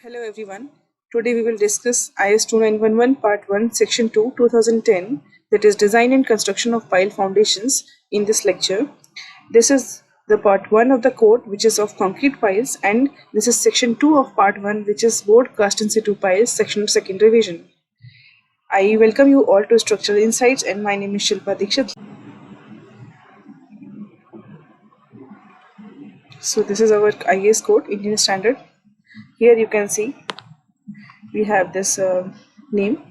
Hello everyone. Today we will discuss IS 2911 Part 1 Section 2 2010, that is Design and Construction of Pile Foundations in this lecture. This is the Part 1 of the code which is of concrete piles, and this is Section 2 of Part 1 which is board cast in situ piles, section of second revision. I welcome you all to Structural Insights, and my name is Shilpa Dikshit. So this is our IS code, Indian Standard. Here you can see we have this name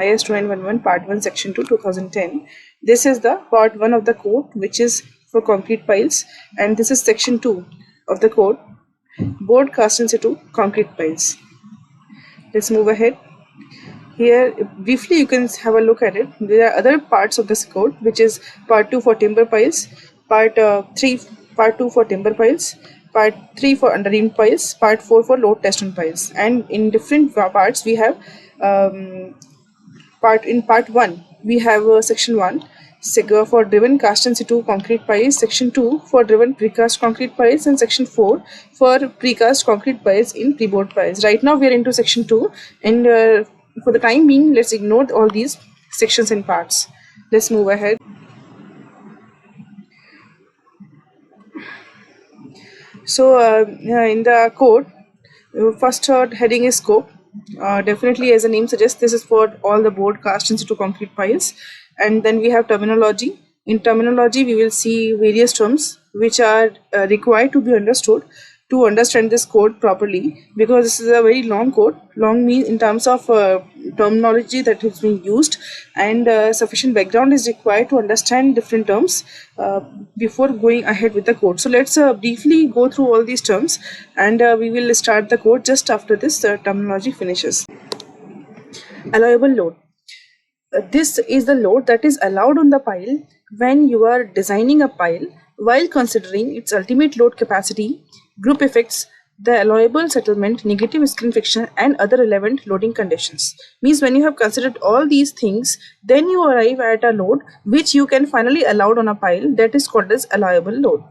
IS 2911 Part 1 Section 2 2010. This is the Part 1 of the code which is for concrete piles, and this is Section 2 of the code, board cast in situ concrete piles. Let's move ahead. Here briefly you can have a look at it. There are other parts of this code which is Part 2 for timber piles, Part 2 for timber piles, Part 3 for underbeam piles, Part 4 for load test on piles, and in different parts we have Part 1 we have Section 1 for driven cast in situ concrete piles, Section 2 for driven precast concrete piles, and Section 4 for precast concrete piles in pre-board piles. Right now we are into Section 2, and for the time being let's ignore all these sections and parts. Let's move ahead. So in the code, first heading is scope. Definitely, as the name suggests, this is for all the board cast in situ concrete piles. And then we have terminology. In terminology, we will see various terms which are required to be understood to understand this code properly, because this is a very long code. Long means in terms of terminology that is being used, and sufficient background is required to understand different terms before going ahead with the code. So let's briefly go through all these terms, and we will start the code just after this terminology finishes. Allowable load. This is the load that is allowed on the pile when you are designing a pile while considering its ultimate load capacity, group effects, the allowable settlement, negative skin friction, and other relevant loading conditions. Means when you have considered all these things, then you arrive at a load which you can finally allow on a pile, that is called as allowable load.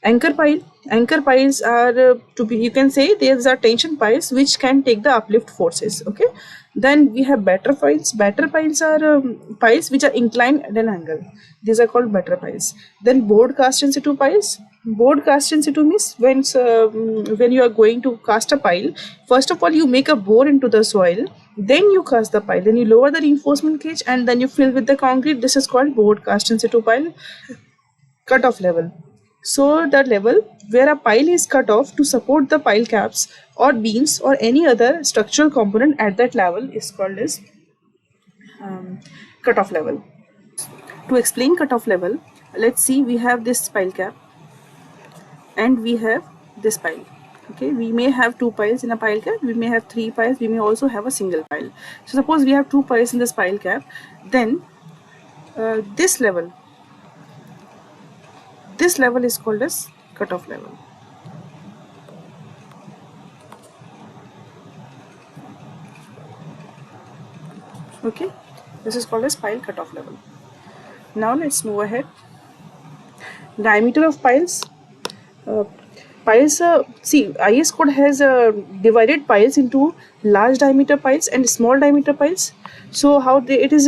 Anchor pile. Anchor piles are you can say these are tension piles which can take the uplift forces. Okay. Then we have batter piles. Batter piles are piles which are inclined at an angle. These are called batter piles. Then board cast in situ piles. Board cast in situ means when you are going to cast a pile, first of all you make a bore into the soil, then you cast the pile, then you lower the reinforcement cage, and then you fill with the concrete. This is called board cast in situ pile. Cutoff level. So the level where a pile is cut off to support the pile caps or beams or any other structural component at that level is called as cutoff level. To explain cutoff level, let's see, we have this pile cap and we have this pile. Okay, we may have two piles in a pile cap, we may have three piles, we may also have a single pile. So suppose we have two piles in this pile cap, then this level is called as cutoff level. Okay, this is called as pile cutoff level. Now let's move ahead. Diameter of piles. See, IS code has divided piles into large diameter piles and small diameter piles. So how it is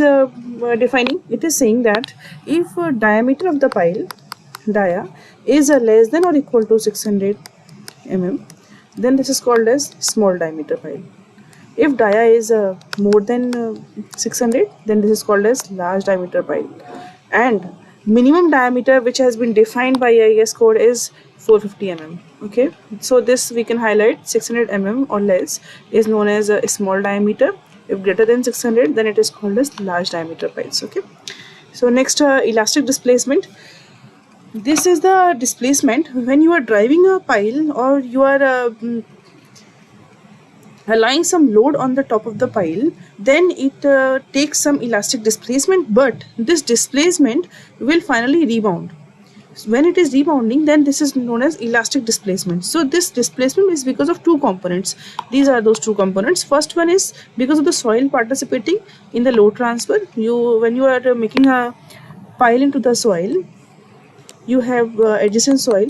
defining? It is saying that if diameter of the pile dia is less than or equal to 600 mm, then this is called as small diameter pile. If dia is more than 600, then this is called as large diameter pile. And minimum diameter which has been defined by IS code is 450 mm. Okay, so this we can highlight. 600 mm or less is known as a small diameter. If greater than 600, then it is called as large diameter piles. Okay, so next, elastic displacement. This is the displacement when you are driving a pile or you are allowing some load on the top of the pile, then it takes some elastic displacement, but this displacement will finally rebound. When it is rebounding, then this is known as elastic displacement. So this displacement is because of two components. These are those two components. First one is because of the soil participating in the load transfer. When you are making a pile into the soil, you have adjacent soil,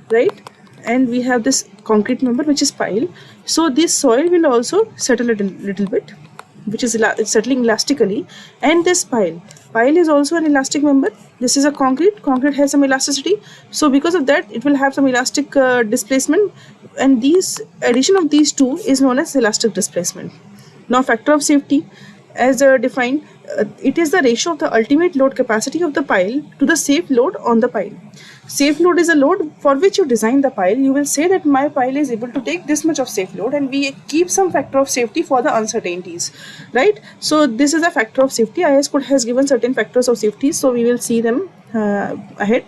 right? and we have this concrete member which is pile. So this soil will also settle a little bit, which is settling elastically, and this pile is also an elastic member. This is a concrete has some elasticity, so because of that it will have some elastic displacement, and these addition of these two is known as elastic displacement. Now factor of safety, as defined, it is the ratio of the ultimate load capacity of the pile to the safe load on the pile. Safe load is a load for which you design the pile. You will say that my pile is able to take this much of safe load, and we keep some factor of safety for the uncertainties, right? So this is a factor of safety. IS code has given certain factors of safety, so we will see them ahead.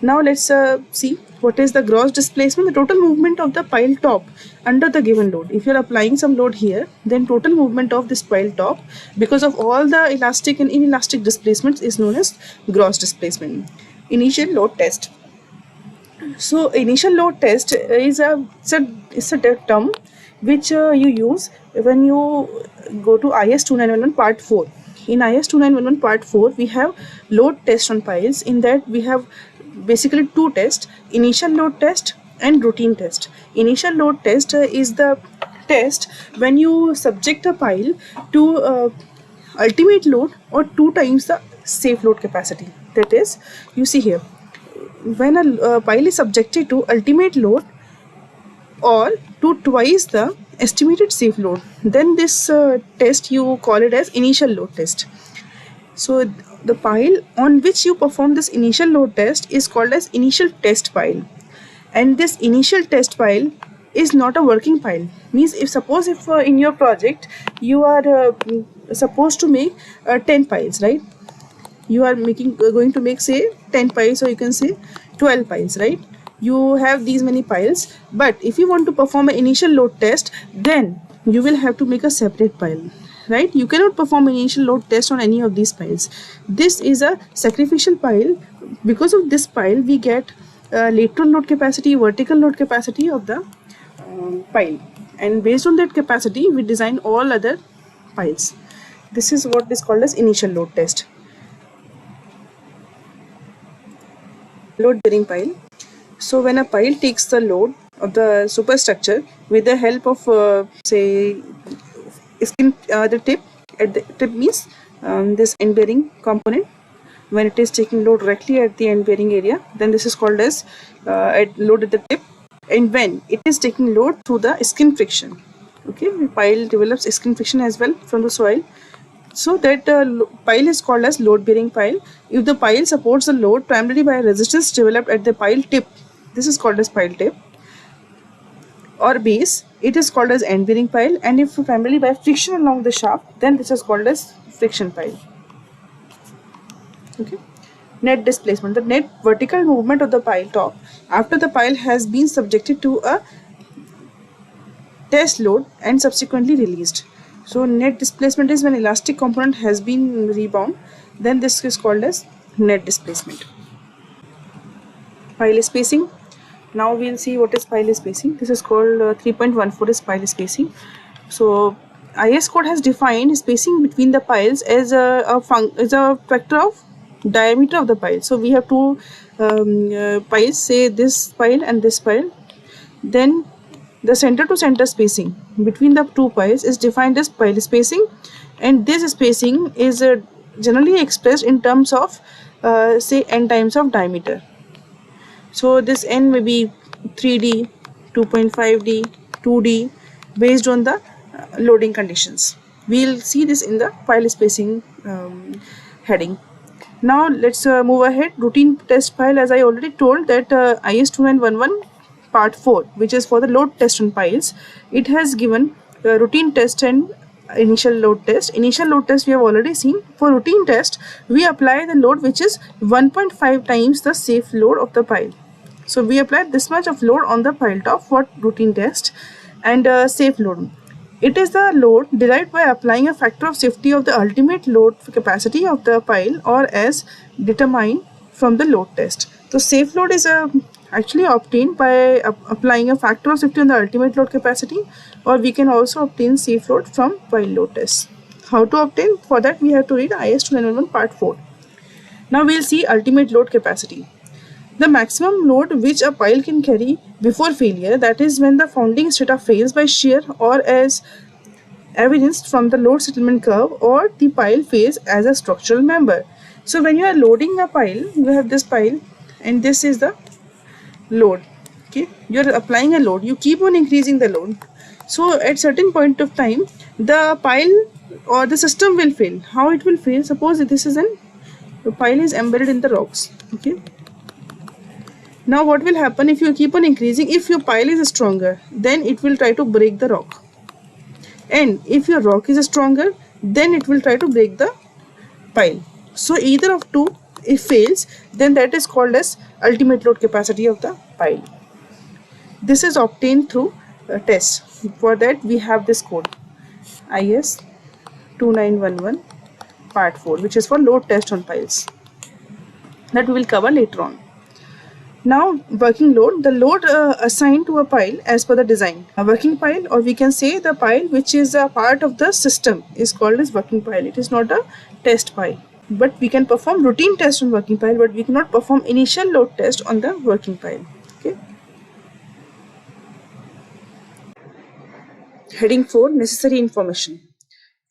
Now let's see what is the gross displacement, the total movement of the pile top under the given load. If you are applying some load here, then total movement of this pile top because of all the elastic and inelastic displacements is known as gross displacement. Initial load test. So initial load test is a term which you use when you go to IS 2911 part 4. In IS 2911 part 4 we have load test on piles. In that we have basically two tests: initial load test and routine test. Initial load test is the test when you subject a pile to ultimate load or 2 times the safe load capacity. That is, you see here, when a pile is subjected to ultimate load or to twice the estimated safe load, then this test you call it as initial load test. So the pile on which you perform this initial load test is called as initial test pile, and this initial test pile is not a working pile. Means if in your project you are supposed to make 10 piles, right? You are going to make say 10 piles, or you can say 12 piles, right? You have these many piles, but if you want to perform an initial load test, then you will have to make a separate pile, right? You cannot perform an initial load test on any of these piles. This is a sacrificial pile. Because of this pile we get lateral load capacity, vertical load capacity of the pile, and based on that capacity we design all other piles. This is what is called as initial load test. Load bearing pile. So when a pile takes the load of the superstructure with the help of say the tip, at the tip means this end bearing component, when it is taking load directly at the end bearing area, then this is called as load at the tip. And when it is taking load through the skin friction, okay, the pile develops skin friction as well from the soil, so that pile is called as load bearing pile. If the pile supports the load primarily by resistance developed at the pile tip, this is called as pile tip, or base, it is called as end bearing pile. And if primarily by friction along the shaft, then this is called as friction pile. Okay. Net displacement, the net vertical movement of the pile top after the pile has been subjected to a test load and subsequently released. So net displacement is when elastic component has been rebound, then this is called as net displacement. Pile spacing. Now we'll see what is pile spacing. This is called 3.14 is pile spacing. So IS code has defined spacing between the piles as a factor of diameter of the pile. So we have two piles, say this pile and this pile. Then the center to center spacing between the two piles is defined as pile spacing, and this spacing is generally expressed in terms of say n times of diameter. So this n may be 3D, 2.5D, 2D based on the loading conditions. We'll see this in the pile spacing heading. Now let's move ahead. Routine test pile, as I already told that IS 2911 part 4, which is for the load test on piles, it has given routine test and initial load test. Initial load test we have already seen. For routine test, we apply the load which is 1.5 times the safe load of the pile. So we apply this much of load on the pile top for routine test. And safe load, it is the load derived by applying a factor of safety of the ultimate load capacity of the pile, or as determined from the load test. So safe load is actually obtained by applying a factor of safety on the ultimate load capacity, or we can also obtain safe load from pile load test. How to obtain? For that we have to read IS 2911 part 4. Now we will see ultimate load capacity. The maximum load which a pile can carry before failure, that is when the founding strata fails by shear or as evidenced from the load settlement curve, or the pile fails as a structural member. So when you are loading a pile, you have this pile and this is the load. Okay, you're applying a load, you keep on increasing the load. So at certain point of time, the pile or the system will fail. How it will fail? Suppose this is the pile is embedded in the rocks. Okay, now what will happen if you keep on increasing? If your pile is stronger, then it will try to break the rock, and if your rock is stronger, then it will try to break the pile. So either of two, if fails, then that is called as ultimate load capacity of the pile. This is obtained through a test. For that we have this code IS 2911 part 4, which is for load test on piles, that we will cover later on. Now working load, the load assigned to a pile as per the design. A working pile, or we can say the pile which is a part of the system, is called as working pile. It is not a test pile, but we can perform routine test on working pile, but we cannot perform initial load test on the working pile. Okay. Heading 4, necessary information.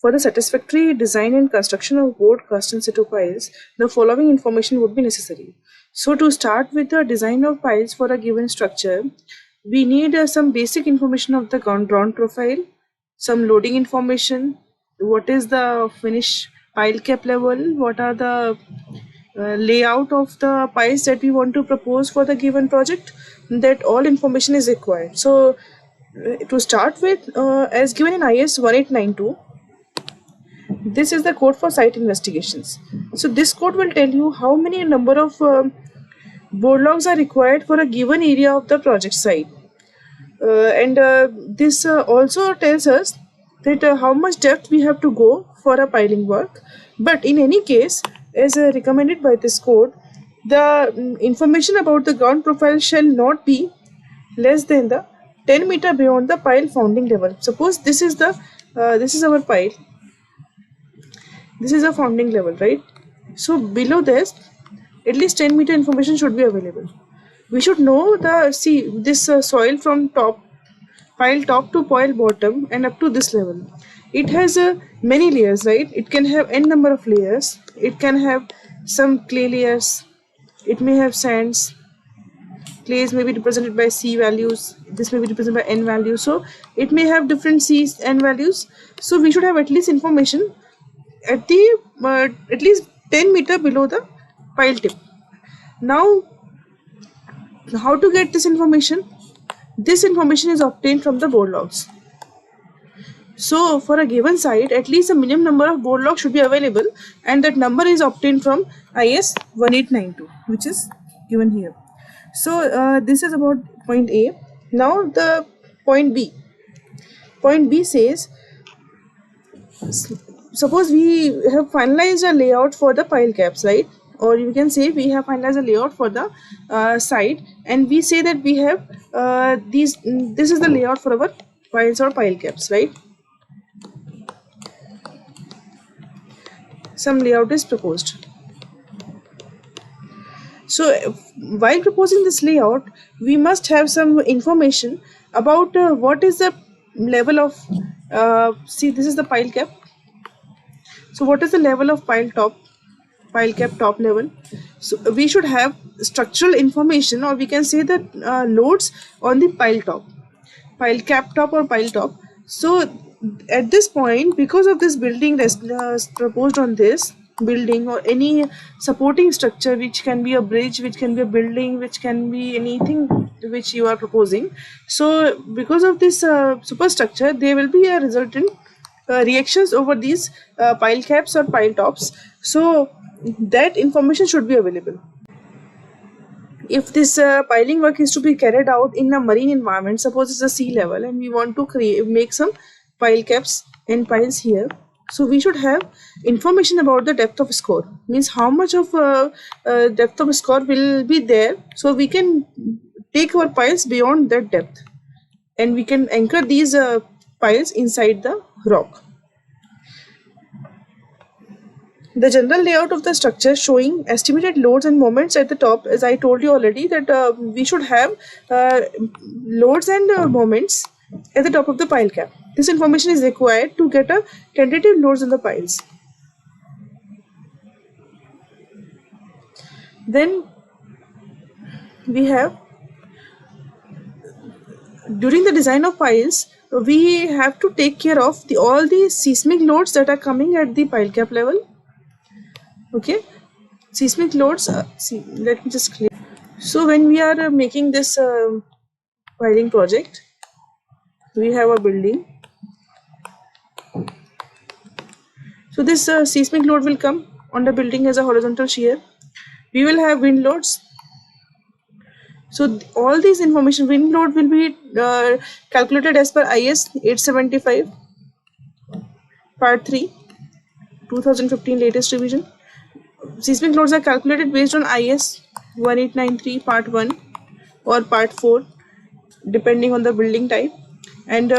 For the satisfactory design and construction of board cast in situ piles, the following information would be necessary. So to start with the design of piles for a given structure, we need some basic information of the drawn profile, some loading information, what is the finish pile cap level, what are the layout of the piles that we want to propose for the given project. That all information is required. So to start with, as given in IS 1892, this is the code for site investigations. So this code will tell you how many number of board logs are required for a given area of the project site. And this also tells us that how much depth we have to go for a piling work. But in any case, as recommended by this code, the information about the ground profile shall not be less than the 10 meter beyond the pile founding level. Suppose this is the this is our pile. This is a founding level, right? So below this, at least 10 meter information should be available. We should know this soil from top, pile top to pile bottom and up to this level. It has many layers, right? It can have n number of layers. It can have some clay layers. It may have sands. Clays may be represented by C values. This may be represented by N values. So it may have different C N values. So we should have at least information at the at least 10 meter below the pile tip. Now, how to get this information? This information is obtained from the board logs. So for a given site, at least a minimum number of board logs should be available, and that number is obtained from IS 1892, which is given here. So this is about point A. Now the point B. Point B says, suppose we have finalized a layout for the pile caps, right? Or you can say we have finalized a layout for the site, and we say that we have this is the layout for our piles or pile caps, right? Some layout is proposed. So while proposing this layout, we must have some information about what is the level of see, this is the pile cap. So what is the level of pile cap top level? So we should have structural information, or we can say that loads on the pile cap top or pile top. So at this point, because of this building proposed on this building or any supporting structure, which can be a bridge, which can be a building, which can be anything which you are proposing. So because of this superstructure, there will be a resultant reactions over these pile caps or pile tops. So that information should be available. If this piling work is to be carried out in a marine environment, suppose it's a sea level and we want to make some pile caps and piles here, so we should have information about the depth of score, means how much of depth of score will be there, so we can take our piles beyond that depth and we can anchor these piles inside the rock. The general layout of the structure showing estimated loads and moments at the top, as I told you already, that we should have loads and moments at the top of the pile cap. This information is required to get a tentative loads in the piles. Then we have, during the design of piles, we have to take care of all the seismic loads that are coming at the pile cap level. Okay, seismic loads, let me just clear. So when we are making this piling project, we have a building. So this seismic load will come on the building as a horizontal shear. We will have wind loads. So all these information, wind load will be calculated as per IS 875 part 3 2015 latest revision. Seismic loads are calculated based on IS 1893 part 1 or part 4 depending on the building type, and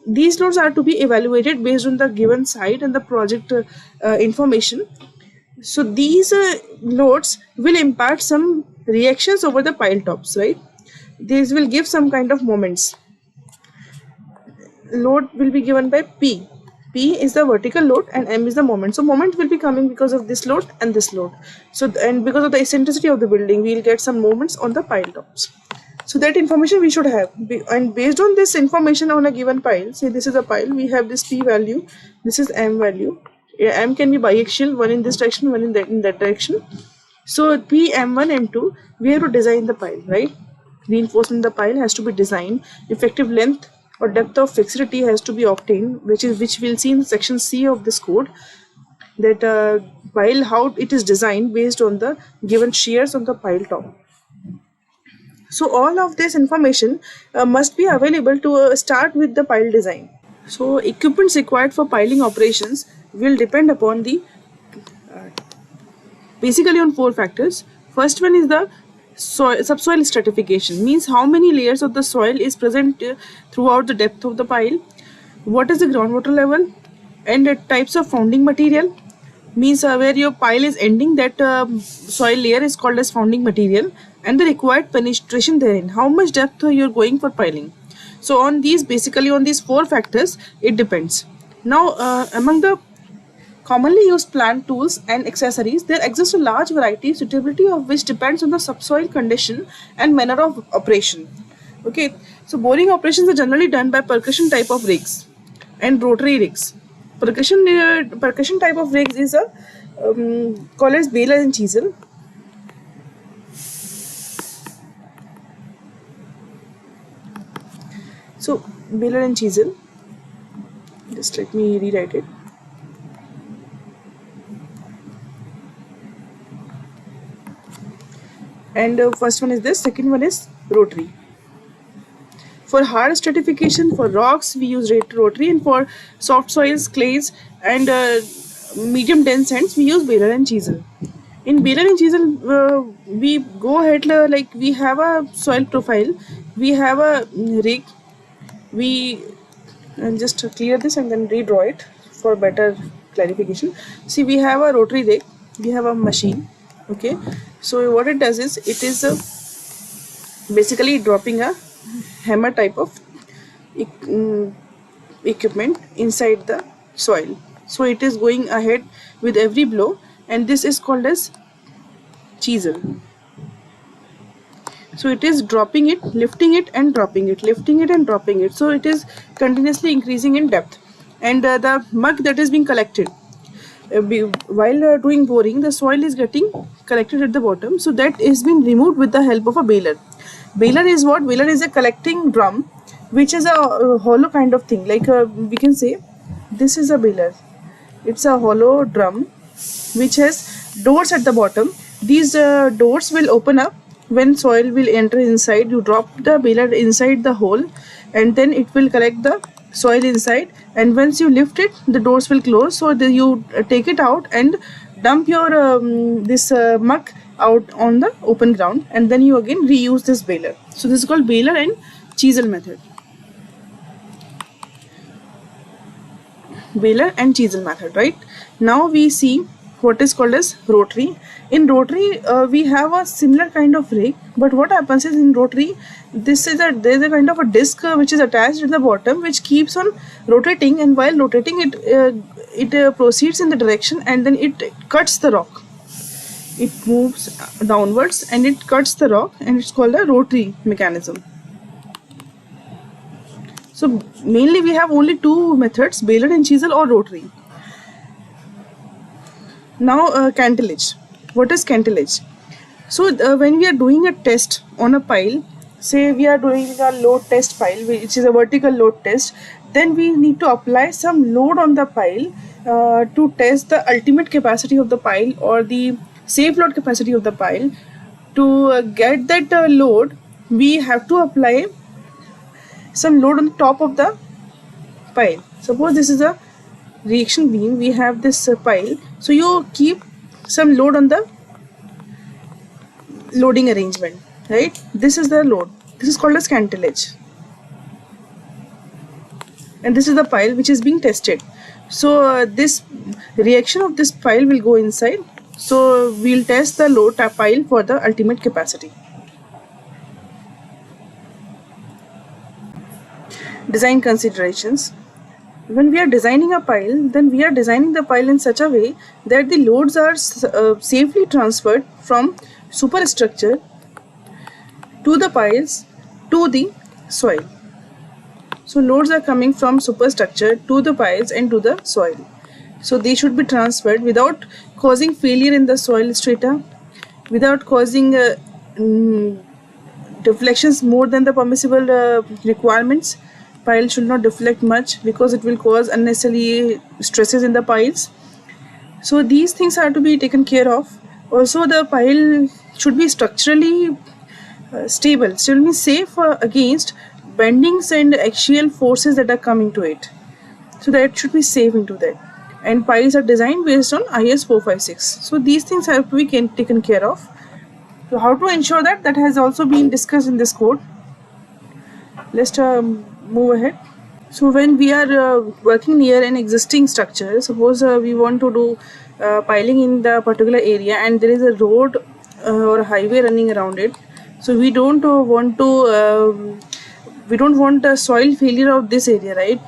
these loads are to be evaluated based on the given site and the project information. So these loads will impart some reactions over the pile tops, right? These will give some kind of moments. Load will be given by P. P is the vertical load and M is the moment. So moment will be coming because of this load and this load. So, and because of the eccentricity of the building, we will get some moments on the pile tops. So that information we should have, and based on this information on a given pile, say this is a pile, we have this P value, this is M value. M can be biaxial, one in this direction, one in that direction. So P, M1, M2, we have to design the pile, right? Reinforcement of the pile has to be designed. Effective length or depth of fixity has to be obtained, which we'll see in section C of this code. That pile, how it is designed based on the given shears on the pile top. So all of this information must be available to start with the pile design. So equipments required for piling operations will depend upon the basically on 4 factors. First one is the subsoil stratification, means how many layers of the soil is present throughout the depth of the pile. What is the groundwater level, and types of founding material, means where your pile is ending, that soil layer is called as founding material, and the required penetration therein, how much depth you are going for piling. So on these, basically on these 4 factors it depends. Now among the commonly used plant tools and accessories, there exists a large variety, suitability of which depends on the subsoil condition and manner of operation. Okay, so boring operations are generally done by percussion type of rigs and rotary rigs. Percussion type of rigs is a called as baler and chisel. So baler and chisel, just let me rewrite it. And first one is this, second one is rotary. For hard stratification, for rocks we use rotary, and for soft soils, clays and medium dense sands we use baler and chisel. In baler and chisel we go ahead, like we have a soil profile, we have a rig, we just clear this and then redraw it for better clarification. See, we have a rotary rig, we have a machine. Okay, so what it does is, it is basically dropping a hammer type of equipment inside the soil. So it is going ahead with every blow, and this is called as chisel. So it is dropping it, lifting it and dropping it, lifting it and dropping it. So it is continuously increasing in depth. And the mud that is being collected while doing boring, the soil is getting collected at the bottom. So that is being removed with the help of a baler. Baler is what? Baler is a collecting drum, which is a hollow kind of thing. Like we can say this is a baler. It's a hollow drum which has doors at the bottom. These doors will open up when soil will enter inside. You drop the baler inside the hole, and then it will collect the soil inside, and once you lift it, the doors will close. So you take it out and dump your this muck out on the open ground, and then you again reuse this baler. So this is called baler and chisel method. Baler and chisel method, right? Now we see what is called as rotary. In rotary, we have a similar kind of rake, but what happens is in rotary, there's a kind of a disc which is attached at the bottom, which keeps on rotating, and while rotating it proceeds in the direction, and then it cuts the rock. It moves downwards and it cuts the rock, and it's called a rotary mechanism. So mainly we have only two methods, baler and chisel or rotary. Now cantilage. What is cantilage? So when we are doing a test on a pile, say we are doing a load test pile, which is a vertical load test, then we need to apply some load on the pile to test the ultimate capacity of the pile or the safe load capacity of the pile. To get that load, we have to apply some load on the top of the pile. Suppose this is a reaction beam, we have this pile, so you keep some load on the loading arrangement, right? This is the load. This is called as cantilage, and this is the pile which is being tested. So this reaction of this pile will go inside, so we'll test the load pile for the ultimate capacity. Design considerations. When we are designing a pile, then we are designing the pile in such a way that the loads are safely transferred from superstructure to the piles to the soil. So loads are coming from superstructure to the piles and to the soil. So they should be transferred without causing failure in the soil strata, without causing deflections more than the permissible requirements. Pile should not deflect much because it will cause unnecessary stresses in the piles. So these things are to be taken care of. Also, the pile should be structurally stable, should be safe against bendings and axial forces that are coming to it. So that should be safe into that. And piles are designed based on IS 456. So these things have to be taken care of. So how to ensure that? That has also been discussed in this code. Let's move ahead. So when we are working near an existing structure, suppose we want to do piling in the particular area and there is a road or a highway running around it. So we don't want a soil failure of this area, right?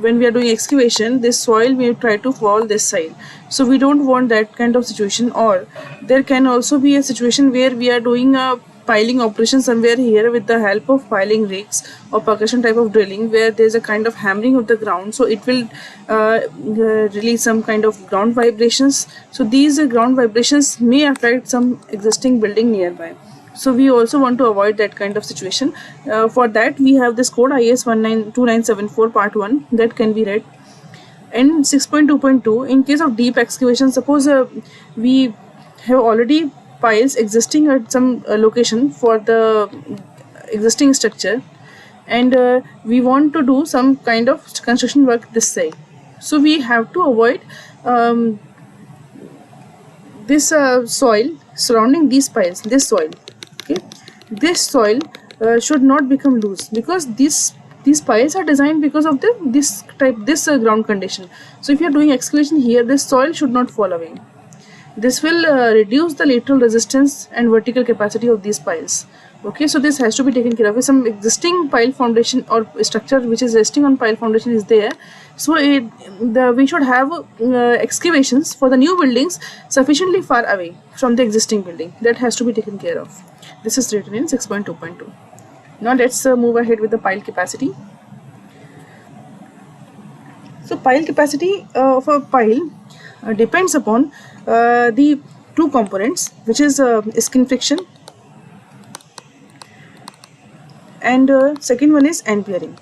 When we are doing excavation, this soil may try to fall this side. So we don't want that kind of situation. Or there can also be a situation where we are doing a piling operation somewhere here with the help of piling rakes or percussion type of drilling, where there's a kind of hammering of the ground, so it will release some kind of ground vibrations. So these ground vibrations may affect some existing building nearby. So we also want to avoid that kind of situation. For that we have this code IS 2974 part 1 that can be read. And 6.2.2, in case of deep excavation, suppose we have already piles existing at some location for the existing structure, and we want to do some kind of construction work this side. So we have to avoid this soil surrounding these piles, this soil. Okay, this soil should not become loose, because these piles are designed because of this ground condition. So if you are doing excavation here, this soil should not fall away. This will reduce the lateral resistance and vertical capacity of these piles. Okay, so this has to be taken care of. If some existing pile foundation or structure which is resting on pile foundation is there, so we should have excavations for the new buildings sufficiently far away from the existing building. That has to be taken care of. This is written in 6.2.2. Now let's move ahead with the pile capacity. So pile capacity of a pile depends upon the two components, which is skin friction, and second one is end bearing.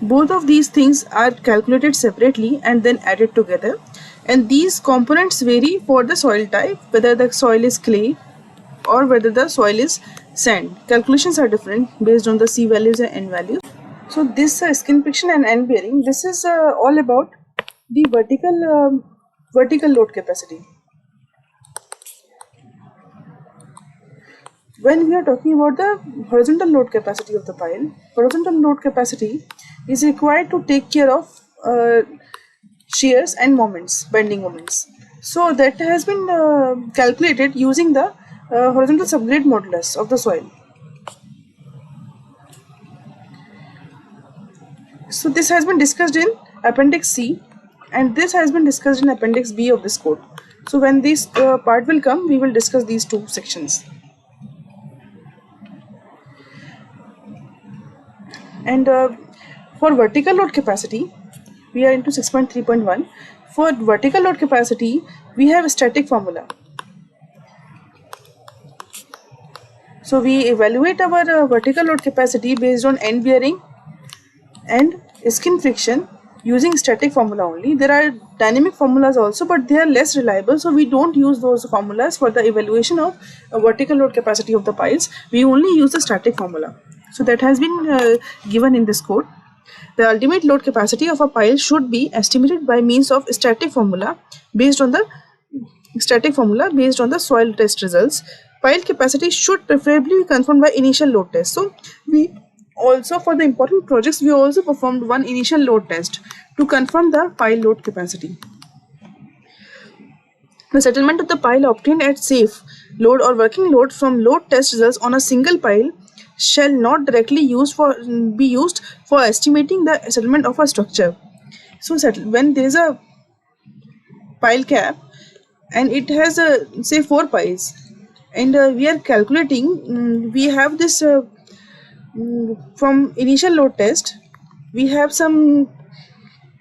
Both of these things are calculated separately and then added together, and these components vary for the soil type, whether the soil is clay or whether the soil is sand. Calculations are different based on the C values and N values. So this skin friction and end bearing, this is all about the vertical load capacity. When we are talking about the horizontal load capacity of the pile, horizontal load capacity is required to take care of shears and moments, bending moments. So that has been calculated using the horizontal subgrade modulus of the soil. So this has been discussed in Appendix C, and this has been discussed in Appendix B of this code. So when this part will come, we will discuss these two sections. And for vertical load capacity, we are into 6.3.1. For vertical load capacity, we have a static formula. So we evaluate our vertical load capacity based on end bearing and skin friction using static formula only. There are dynamic formulas also, but they are less reliable, so we don't use those formulas for the evaluation of vertical load capacity of the piles. We only use the static formula. So that has been given in this code. The ultimate load capacity of a pile should be estimated by means of static formula based on the soil test results. Pile capacity should preferably be confirmed by initial load test. So we also, for the important projects, we also performed one initial load test to confirm the pile load capacity. The settlement of the pile obtained at safe load or working load from load test results on a single pile shall not directly be used for estimating the settlement of a structure. So when there is a pile cap and it has say 4 piles, and we are calculating, we have this from initial load test, we have some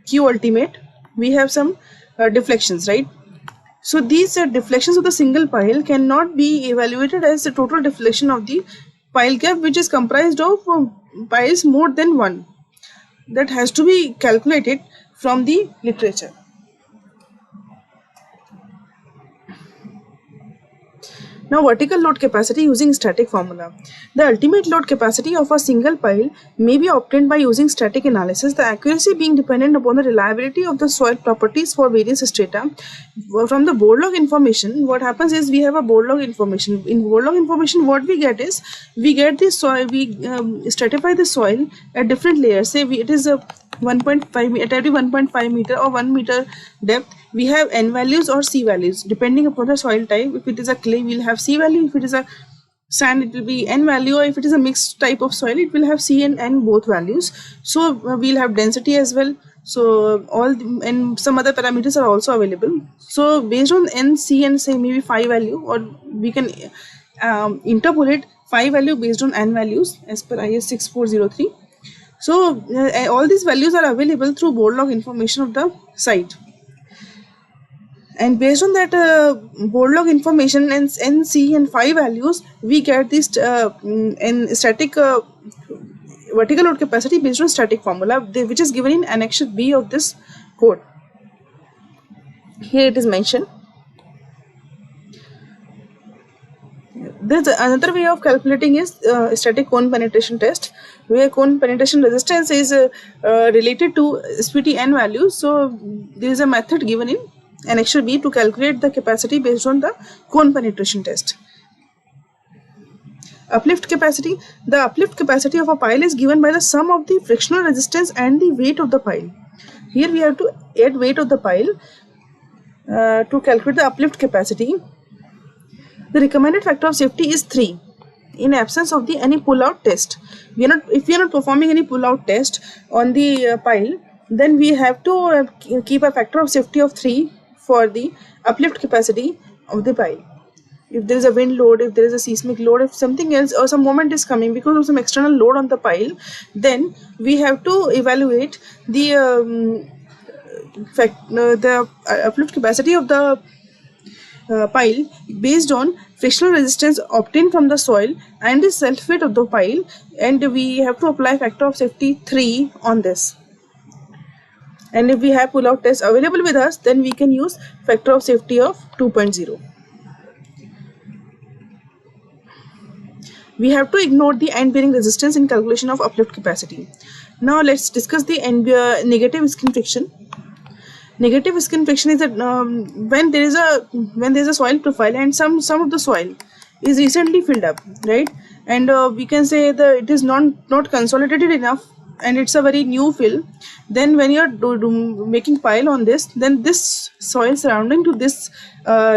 Q ultimate, we have some deflections, right? So these deflections of the single pile cannot be evaluated as the total deflection of the pile cap, which is comprised of piles more than one. That has to be calculated from the literature. Now, vertical load capacity using static formula. The ultimate load capacity of a single pile may be obtained by using static analysis, the accuracy being dependent upon the reliability of the soil properties for various strata. From the board log information, what happens is we have a board log information. In board log information, what we get is, we get the soil, we stratify the soil at different layers. Say it is a 1.5 at every 1.5 meter or 1 meter depth, we have N values or C values depending upon the soil type. If it is a clay, we'll have C value. If it is a sand, it will be N value, or if it is a mixed type of soil, it will have C and N both values. So we'll have density as well. So and some other parameters are also available. So based on N, C and say maybe 5 value, or we can interpolate 5 value based on N values as per IS 6403. So all these values are available through board log information of the site. And based on that board log information and N, C and 5 values, we get this static vertical load capacity based on static formula, which is given in Annexure B of this code. Here it is mentioned. There's another way of calculating is static cone penetration test, where cone penetration resistance is related to SPT N values. So there is a method given in Annexure B to calculate the capacity based on the cone penetration test. Uplift capacity. The uplift capacity of a pile is given by the sum of the frictional resistance and the weight of the pile. Here we have to add weight of the pile to calculate the uplift capacity. The recommended factor of safety is 3 in absence of any pull-out test. If we are not performing any pull-out test on the pile, then we have to keep a factor of safety of 3 for the uplift capacity of the pile. If there is a wind load, if there is a seismic load, if something else or some moment is coming because of some external load on the pile, then we have to evaluate the uplift capacity of the pile based on frictional resistance obtained from the soil and the self weight of the pile, and we have to apply factor of safety 3 on this. And if we have pull-out tests available with us, then we can use factor of safety of 2.0. We have to ignore the end bearing resistance in calculation of uplift capacity. Now let's discuss the negative skin friction. Negative skin friction is that when there is a soil profile and some of the soil is recently filled up, right? And we can say that it is not consolidated enough and it's a very new fill, then when you're making pile on this, then this soil surrounding to this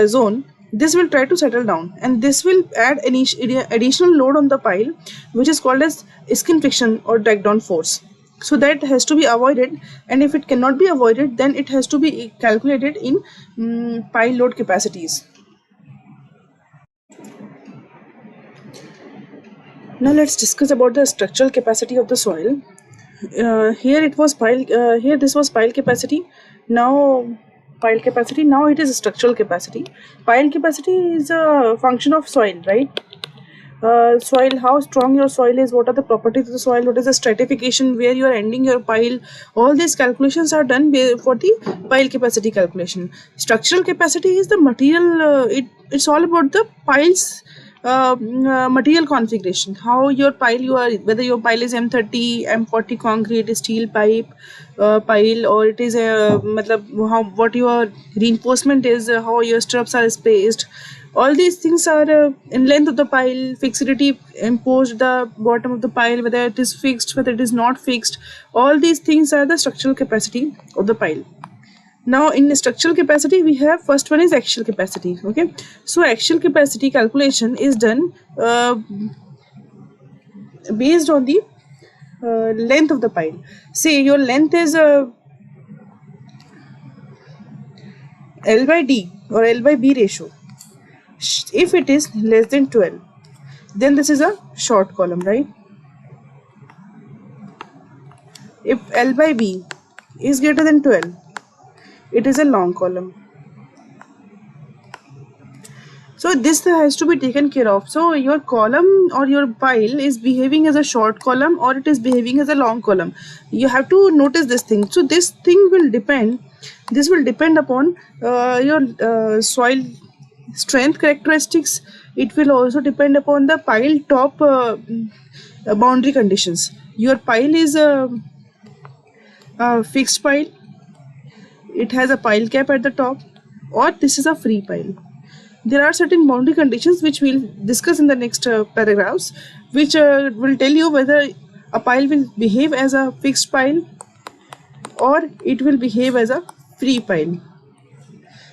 zone, this will try to settle down, and this will add any additional load on the pile, which is called as skin friction or drag down force. So that has to be avoided, and if it cannot be avoided, then it has to be calculated in pile load capacities. Now let's discuss about the structural capacity of the soil. Here it was pile. Here this was pile capacity. Now pile capacity. Now it is structural capacity. Pile capacity is a function of soil, right? Soil, how strong your soil is, what are the properties of the soil, what is the stratification, where you are ending your pile. All these calculations are done for the pile capacity calculation. Structural capacity is the material. It's all about the piles. Material configuration, how your pile whether your pile is M30, M40 concrete, steel pipe pile, or it is a what your reinforcement is, how your stirrups are spaced. All these things are in length of the pile, fixity imposed the bottom of the pile, whether it is fixed, whether it is not fixed. All these things are the structural capacity of the pile. Now in structural capacity, we have first one is axial capacity. Okay, so axial capacity calculation is done based on the length of the pile. Say your length is L by D or L by B ratio. If it is less than 12, then this is a short column, right? If L by B is greater than 12, it is a long column. So this has to be taken care of. So your column or your pile is behaving as a short column or it is behaving as a long column. You have to notice this thing. So this thing will depend. This will depend upon your soil strength characteristics. It will also depend upon the pile top boundary conditions. Your pile is a fixed pile. It has a pile cap at the top, or this is a free pile. There are certain boundary conditions which we'll discuss in the next paragraphs, which will tell you whether a pile will behave as a fixed pile or it will behave as a free pile.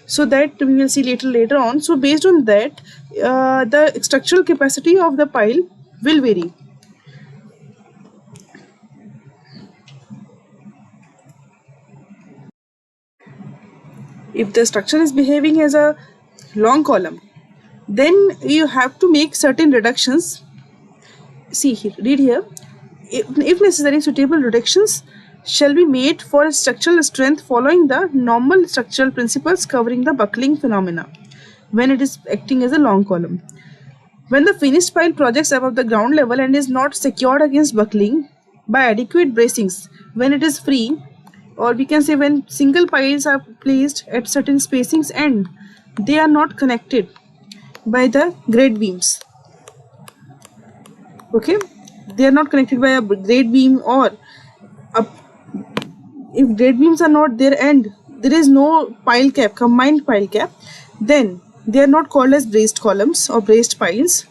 So that we will see later on. So based on that, the structural capacity of the pile will vary. If the structure is behaving as a long column, then you have to make certain reductions. See here, read here. If necessary, suitable reductions shall be made for structural strength following the normal structural principles covering the buckling phenomena when it is acting as a long column. When the finished pile projects above the ground level and is not secured against buckling by adequate bracings, when it is free, or we can say when single piles are placed at certain spacings and they are not connected by the grade beams. Okay, they are not connected by a grade beam, or if grade beams are not there and there is no pile cap, combined pile cap, then they are not called as braced columns or braced piles.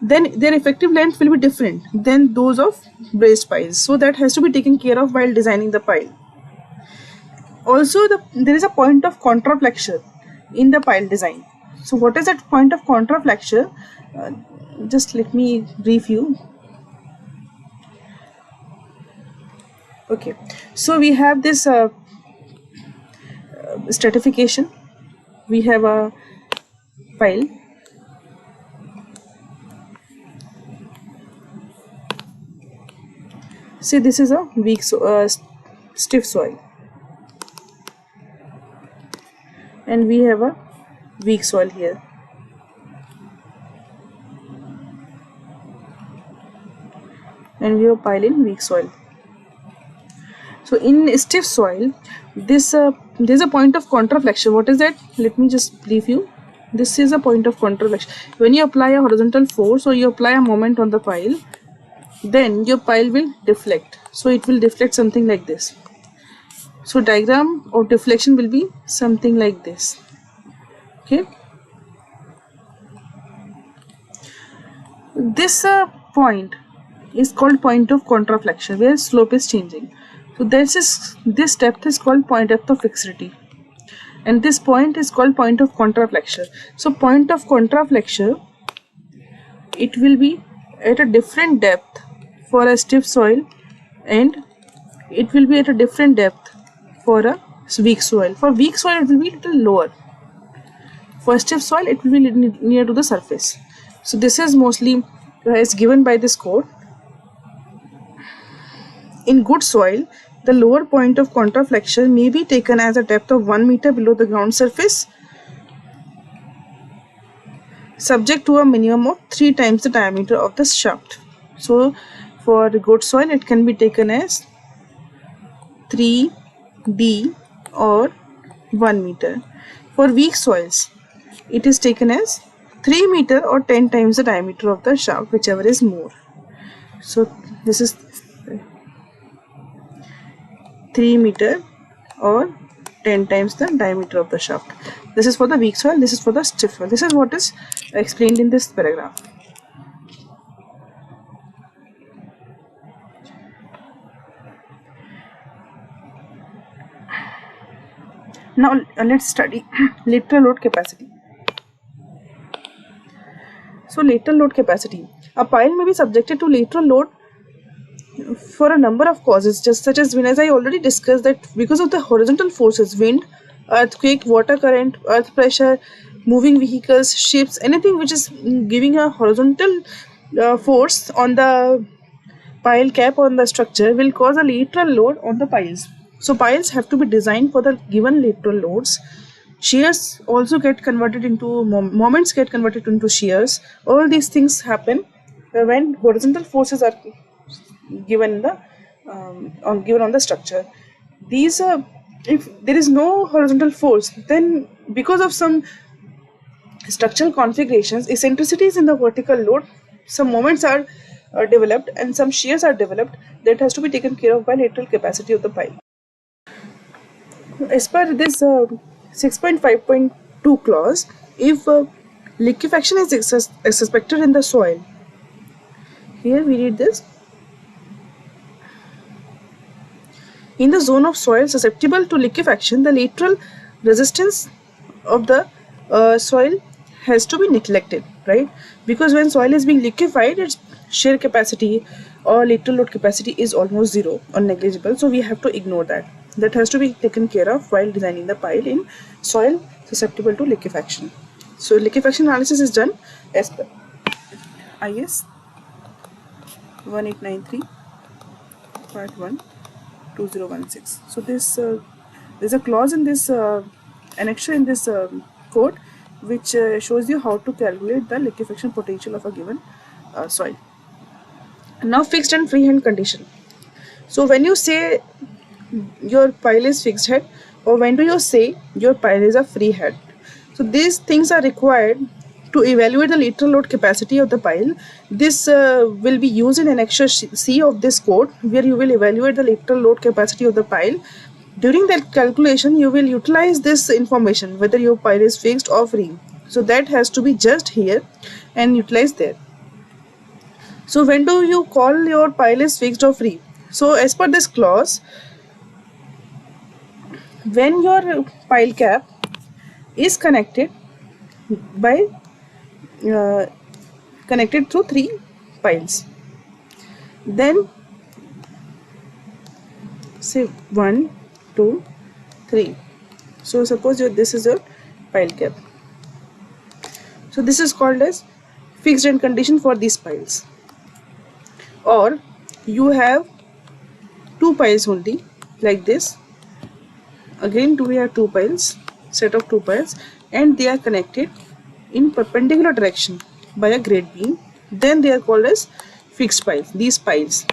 Then their effective length will be different than those of braced piles. So that has to be taken care of while designing the pile. Also, there is a point of contraflexure in the pile design. So what is that point of contraflexure? Just let me brief you. Okay, so we have this stratification. We have a pile. See, this is a weak stiff soil, and we have a weak soil here. And we have a pile in weak soil. So in stiff soil, this there's a point of contraflexure. What is that? Let me just brief you. This is a point of contraflexure. When you apply a horizontal force or you apply a moment on the pile, then your pile will deflect. So it will deflect something like this. So diagram of deflection will be something like this. Okay. This point is called point of contraflexion, where slope is changing. So this depth is called point depth of fixity, and this point is called point of contraflexion. So point of contraflexion, it will be at a different depth for a stiff soil, and it will be at a different depth for a weak soil. For weak soil, it will be a little lower. For stiff soil, it will be near to the surface. So this is mostly is given by this code. In good soil, the lower point of contraflexion may be taken as a depth of 1 meter below the ground surface, subject to a minimum of 3 times the diameter of the shaft. So for good soil, it can be taken as 3d or 1 meter. For weak soils, it is taken as 3 meter or 10 times the diameter of the shaft, whichever is more. So this is 3 meter or 10 times the diameter of the shaft. This is for the weak soil, this is for the stiff soil. This is what is explained in this paragraph. Now let's study lateral load capacity. So lateral load capacity. A pile may be subjected to lateral load for a number of causes, just such as wind, as I already discussed, that because of the horizontal forces, wind, earthquake, water current, earth pressure, moving vehicles, ships, anything which is giving a horizontal force on the pile cap on the structure will cause a lateral load on the piles. So piles have to be designed for the given lateral loads. Shears also get converted into moments get converted into shears. All these things happen when horizontal forces are given on the structure. These if there is no horizontal force, then because of some structural configurations, eccentricities in the vertical load, some moments are developed and some shears are developed that has to be taken care of by lateral capacity of the pile. As per this 6.5.2 clause, if liquefaction is suspected in the soil, here we read this: in the zone of soil susceptible to liquefaction, the lateral resistance of the soil has to be neglected, right? Because when soil is being liquefied, its shear capacity or lateral load capacity is almost zero or negligible, so we have to ignore that. That has to be taken care of while designing the pile in soil susceptible to liquefaction. So liquefaction analysis is done as per IS 1893 part 1 2016. So this there's a clause in this annexure in this code which shows you how to calculate the liquefaction potential of a given soil. Now fixed and freehand condition. So when you say your pile is fixed head, or when do you say your pile is a free head? So these things are required to evaluate the lateral load capacity of the pile. This will be used in Annexure C of this code, where you will evaluate the lateral load capacity of the pile. During that calculation, you will utilize this information, whether your pile is fixed or free. So that has to be just here and utilized there. So when do you call your pile is fixed or free? So as per this clause, when your pile cap is connected by connected through 3 piles, then say 1, 2, 3. So suppose this is your pile cap. So this is called as fixed end condition for these piles. Or you have 2 piles only, like this. Again we have 2 piles, set of 2 piles, and they are connected in perpendicular direction by a grade beam. Then they are called as fixed piles. These piles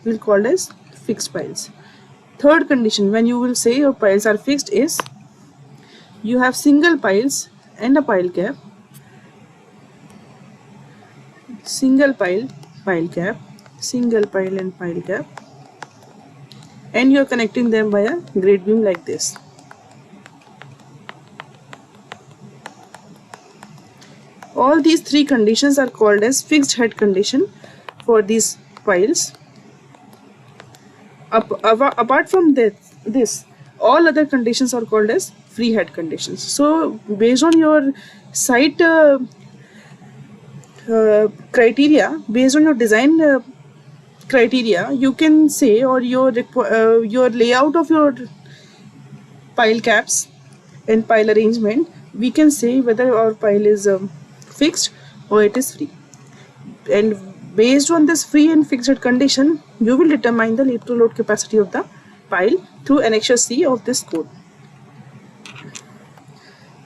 will called as fixed piles. Third condition, when you will say your piles are fixed, is you have single piles and a pile cap, single pile cap, single pile and pile cap, and you are connecting them by a grade beam like this. all these three conditions are called as fixed head condition for these piles. Apart from this, all other conditions are called as free head conditions. So based on your site criteria, based on your design criteria, you can say, or your layout of your pile caps and pile arrangement, we can say whether our pile is fixed or it is free. And based on this free and fixed condition, you will determine the lateral load capacity of the pile through Annexure C of this code.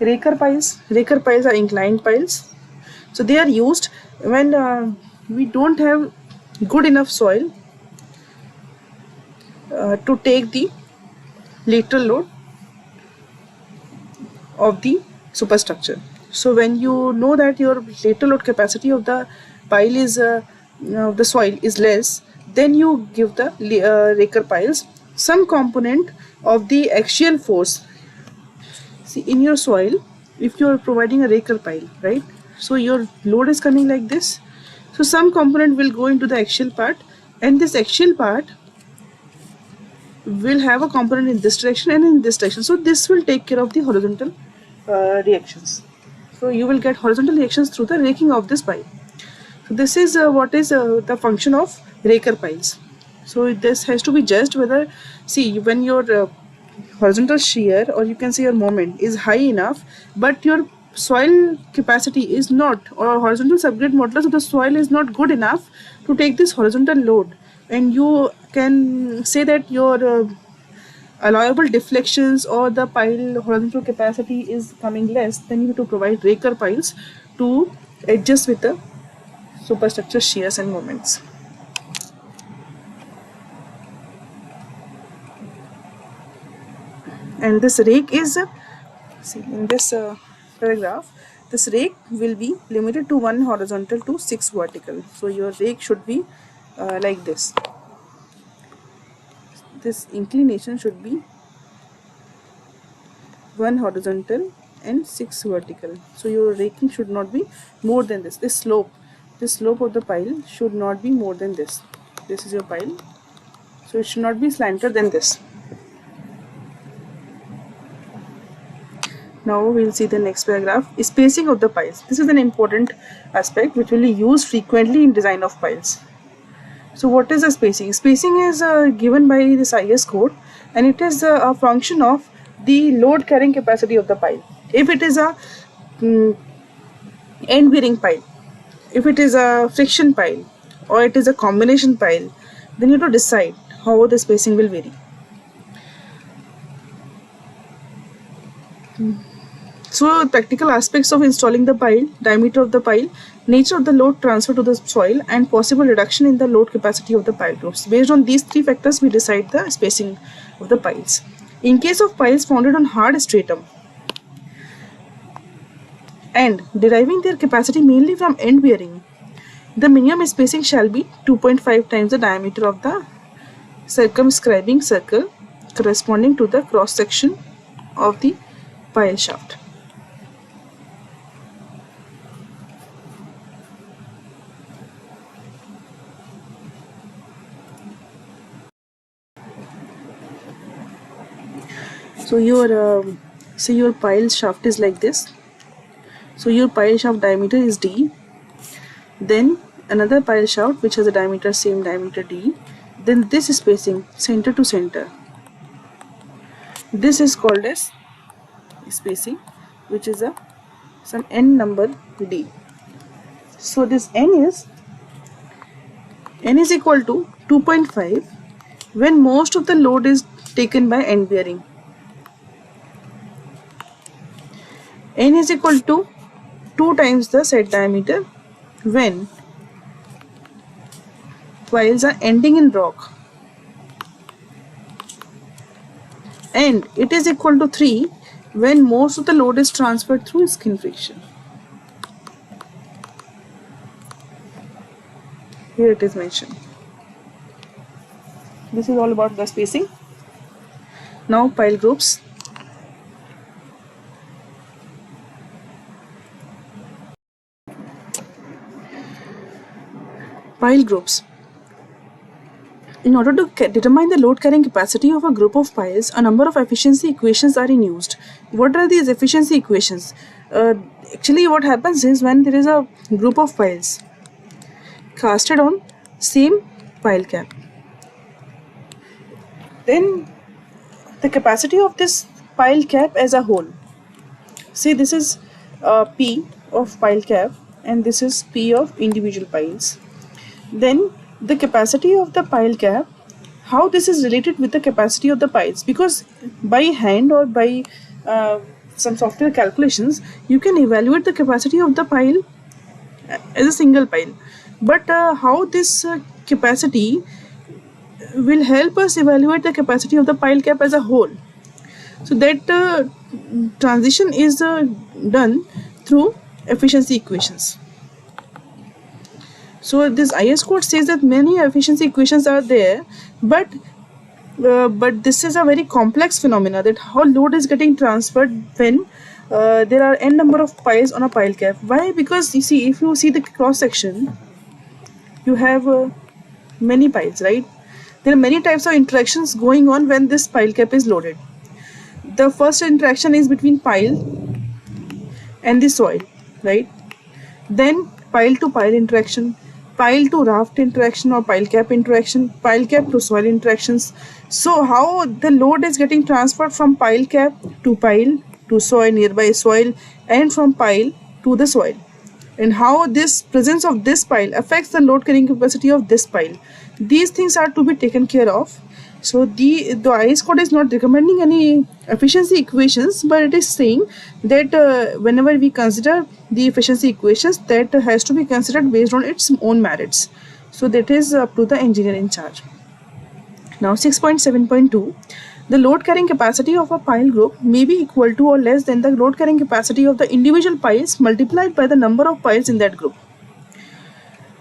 Raker piles are inclined piles. So they are used when we don't have good enough soil to take the lateral load of the superstructure. So when you know that your lateral load capacity of the pile is the soil is less, then you give the raker piles some component of the axial force. See, in your soil, if you are providing a raker pile, right, so your load is coming like this, so some component will go into the axial part, and this axial part will have a component in this direction and in this direction. So this will take care of the horizontal reactions. So you will get horizontal reactions through the raking of this pile. So this is what is the function of raker piles. So this has to be judged whether, see, when your horizontal shear, or you can say your moment, is high enough, but your soil capacity is not, or horizontal subgrade modulus of the soil is not good enough to take this horizontal load, and you can say that your allowable deflections or the pile horizontal capacity is coming less, then you have to provide raker piles to adjust with the superstructure shears and moments. And this rake is, see, in this paragraph, this rake will be limited to 1 horizontal to 6 vertical. So your rake should be like this. This inclination should be 1 horizontal and 6 vertical. So your raking should not be more than this. This slope of the pile should not be more than this. This is your pile, so it should not be slanter than this. Now we will see the next paragraph. Spacing of the piles. This is an important aspect which will be used frequently in design of piles. So what is the spacing? Spacing is given by this IS code, and it is a function of the load carrying capacity of the pile. If it is a end bearing pile, if it is a friction pile, or it is a combination pile, then you have to decide how the spacing will vary. So practical aspects of installing the pile, diameter of the pile, nature of the load transfer to the soil, and possible reduction in the load capacity of the pile groups. Based on these three factors, we decide the spacing of the piles. In case of piles founded on hard stratum and deriving their capacity mainly from end bearing, the minimum spacing shall be 2.5 times the diameter of the circumscribing circle corresponding to the cross section of the pile shaft. So your pile shaft is like this. So your pile shaft diameter is D. Then another pile shaft which has a diameter same diameter D. Then this spacing center to center. This is called as spacing, which is some n number D. So this n is equal to 2.5 when most of the load is taken by end bearing. N is equal to 2 times the set diameter when piles are ending in rock, and it is equal to 3 when most of the load is transferred through skin friction. Here it is mentioned. This is all about the spacing. Now pile groups. pile groups. In order to determine the load carrying capacity of a group of piles, a number of efficiency equations are in use. What are these efficiency equations? Actually, what happens is when there is a group of piles casted on same pile cap, then the capacity of this pile cap as a whole. See, this is P of pile cap and this is P of individual piles. Then the capacity of the pile cap, how this is related with the capacity of the piles, because by hand or by some software calculations you can evaluate the capacity of the pile as a single pile, but how this capacity will help us evaluate the capacity of the pile cap as a whole. So that transition is done through efficiency equations. So this IS code says that many efficiency equations are there, but this is a very complex phenomena, that how load is getting transferred when there are n number of piles on a pile cap. Why? Because you see, if you see the cross section, you have many piles, right? There are many types of interactions going on when this pile cap is loaded. The first interaction is between pile and the soil, right? Then pile to pile interaction, pile to raft interaction or pile cap interaction, pile cap to soil interactions. So how the load is getting transferred from pile cap to pile to soil, nearby soil, and from pile to the soil, and how this presence of this pile affects the load carrying capacity of this pile. These things are to be taken care of. So the IS code is not recommending any efficiency equations, but it is saying that whenever we consider the efficiency equations, that has to be considered based on its own merits. So that is up to the engineer in charge. Now 6.7.2, the load carrying capacity of a pile group may be equal to or less than the load carrying capacity of the individual piles multiplied by the number of piles in that group.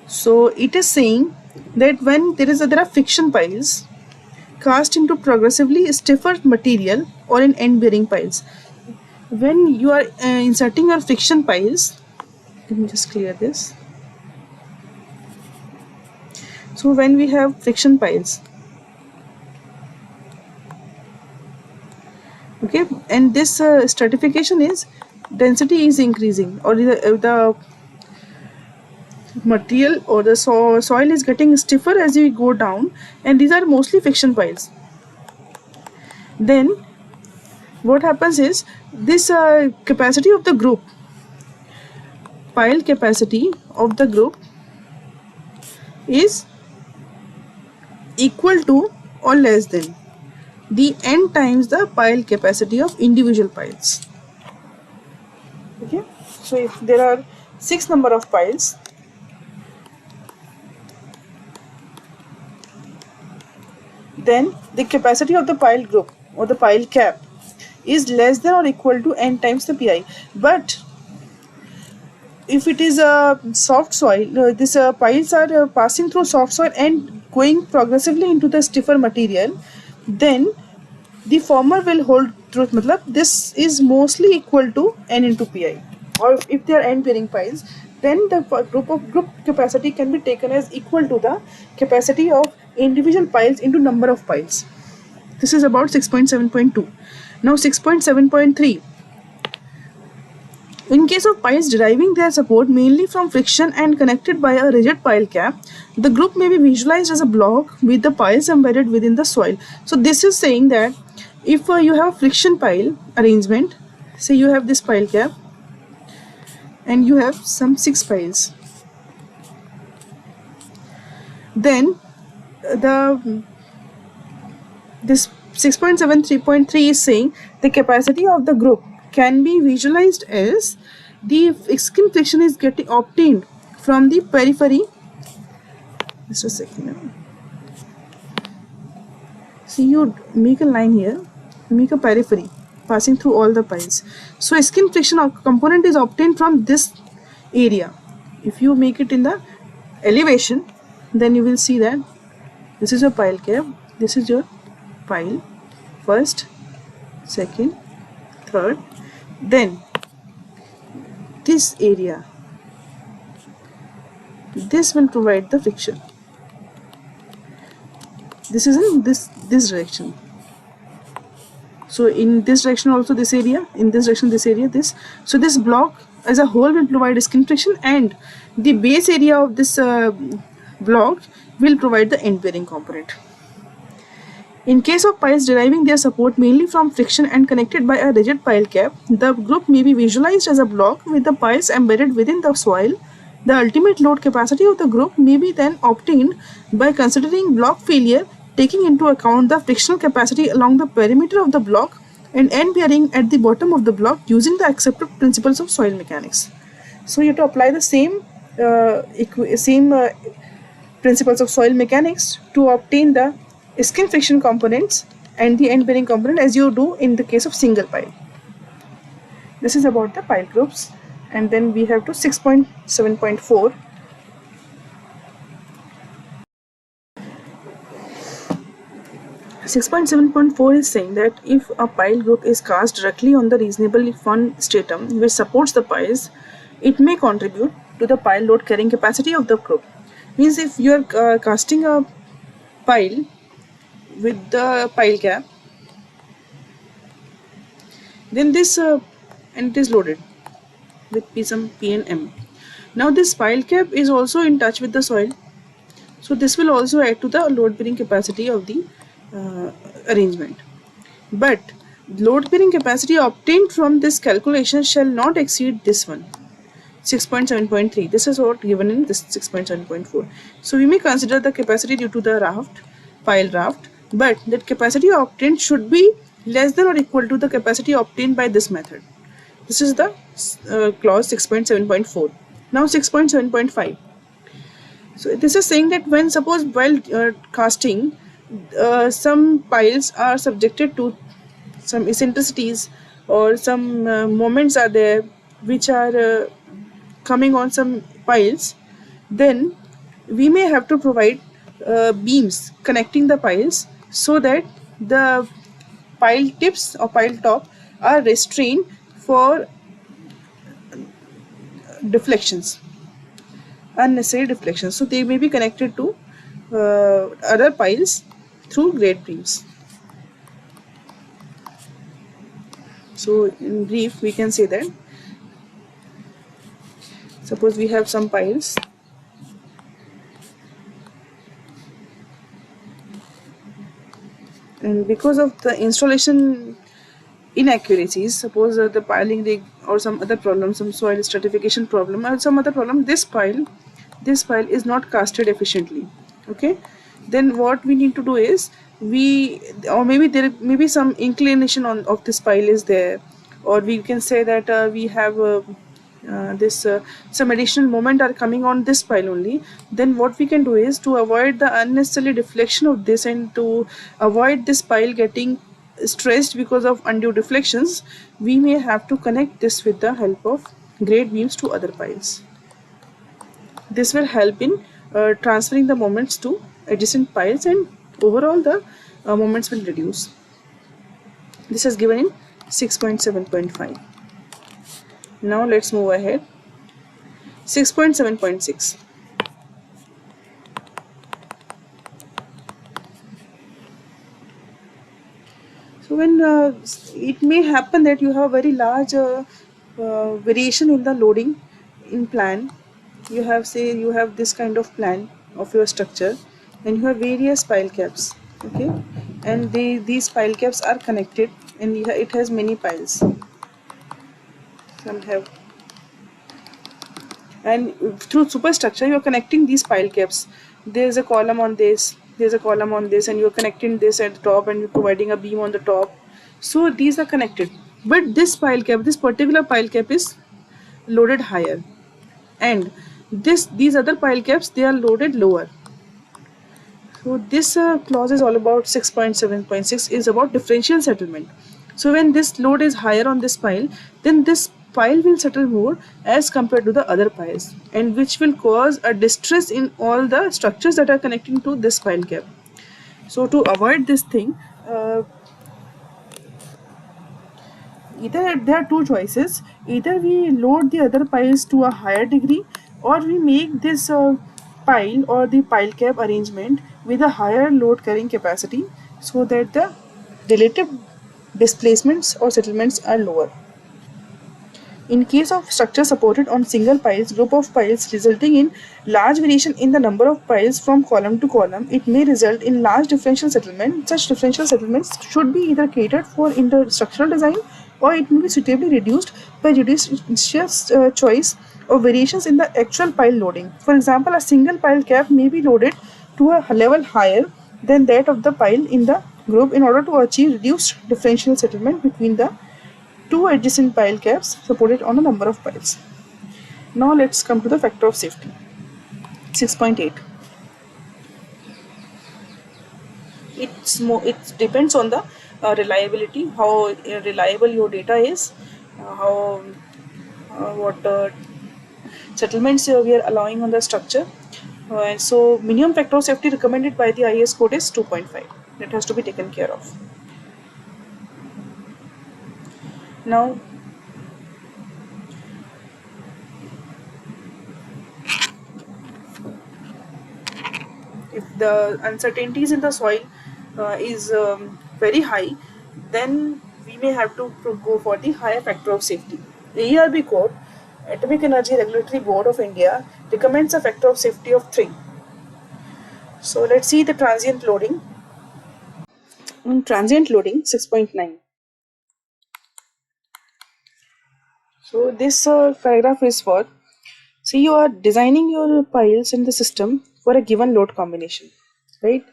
So it is saying that when there are friction piles cast into progressively stiffer material or in end bearing piles, when you are inserting your friction piles, let me just clear this. So when we have friction piles, okay, and this stratification is density is increasing, or the material or the soil is getting stiffer as you go down, and these are mostly friction piles. Then what happens is this capacity of the group, pile capacity of the group is equal to or less than the n times the pile capacity of individual piles. Okay, so if there are 6 number of piles, then the capacity of the pile group or the pile cap is less than or equal to n times the pi. But if it is a soft soil, these piles are passing through soft soil and going progressively into the stiffer material, then the former will hold truth. Matlab, this is mostly equal to n into pi. Or if they are n bearing piles, then the group capacity can be taken as equal to the capacity of individual piles into number of piles. This is about 6.7.2. Now 6.7.3. In case of piles deriving their support mainly from friction and connected by a rigid pile cap, the group may be visualized as a block with the piles embedded within the soil. So this is saying that if you have a friction pile arrangement, say you have this pile cap and you have some 6 piles, then this 6.73.3 is saying the capacity of the group can be visualized as the skin friction is getting obtained from the periphery. Just a second. See, you make a line here, make a periphery passing through all the piles. So skin friction component is obtained from this area. If you make it in the elevation, then you will see that this is your pile cap, this is your pile, first, second, third, then this area this will provide the friction. This is in this direction. So in this direction also this area, in this direction this area, this. So this block as a whole will provide skin friction, and the base area of this block will provide the end bearing component. In case of piles deriving their support mainly from friction and connected by a rigid pile cap, the group may be visualized as a block with the piles embedded within the soil. The ultimate load capacity of the group may be then obtained by considering block failure, taking into account the frictional capacity along the perimeter of the block and end bearing at the bottom of the block using the accepted principles of soil mechanics. So you have to apply the same principles of soil mechanics to obtain the skin friction components and the end bearing component as you do in the case of single pile. This is about the pile groups, and then we have to 6.7.4. is saying that if a pile group is cast directly on the reasonably firm stratum which supports the piles, it may contribute to the pile load carrying capacity of the group. Means if you are casting a pile with the pile cap, then this and it is loaded with some P and M. Now this pile cap is also in touch with the soil, so this will also add to the load bearing capacity of the arrangement. But load bearing capacity obtained from this calculation shall not exceed this one, 6.7.3. This is what given in this 6.7.4. So we may consider the capacity due to the pile raft, but that capacity obtained should be less than or equal to the capacity obtained by this method. This is the clause 6.7.4. Now 6.7.5. So this is saying that when suppose while casting, some piles are subjected to some eccentricities or some moments are there which are coming on some piles, then we may have to provide beams connecting the piles so that the pile tips or pile top are restrained for deflections, unnecessary deflections. So they may be connected to other piles through grade beams. So in brief, we can say that suppose we have some piles and because of the installation inaccuracies, suppose the piling rig or some other problem, some soil stratification problem or some other problem, this pile is not casted efficiently. Okay, then what we need to do is or maybe there may be some inclination of this pile is there, or we can say that we have some additional moment are coming on this pile only. Then what we can do is to avoid the unnecessary deflection of this and to avoid this pile getting stressed because of undue deflections, we may have to connect this with the help of grade beams to other piles. This will help in transferring the moments to adjacent piles, and overall the moments will reduce. This is given in 6.7.5. Now let's move ahead. 6.7.6. So when it may happen that you have a very large variation in the loading in plan, you have this kind of plan of your structure and you have various pile caps, okay, and these pile caps are connected and it has many piles. Some have, and through superstructure you are connecting these pile caps. There is a column on this, there's a column on this, and you are connecting this at the top and you're providing a beam on the top. So these are connected, but this pile cap, this particular pile cap is loaded higher, and these other pile caps, they are loaded lower. So this clause is all about 6.7.6 is about differential settlement. So when this load is higher on this pile, then this pile will settle more as compared to the other piles, and which will cause a distress in all the structures that are connecting to this pile cap. So to avoid this thing, either there are two choices: either we load the other piles to a higher degree or we make this pile or the pile cap arrangement with a higher load carrying capacity so that the relative displacements or settlements are lower. In case of structure supported on single piles, group of piles resulting in large variation in the number of piles from column to column, it may result in large differential settlement. Such differential settlements should be either catered for in the structural design or it may be suitably reduced by judicious choice of variations in the actual pile loading. For example, a single pile cap may be loaded to a level higher than that of the pile in the group in order to achieve reduced differential settlement between the two adjacent pile caps supported on a number of piles. Now let's come to the factor of safety. 6.8. It depends on the reliability, how reliable your data is, how what settlements we are allowing on the structure. And so minimum factor of safety recommended by the IS code is 2.5. That has to be taken care of. Now if the uncertainties in the soil is very high, then we may have to go for the higher factor of safety. The ERB code, Atomic Energy Regulatory Board of India, recommends a factor of safety of 3. So let's see the transient loading. Transient loading 6.9. So this paragraph is for, see, you are designing your piles in the system for a given load combination, right?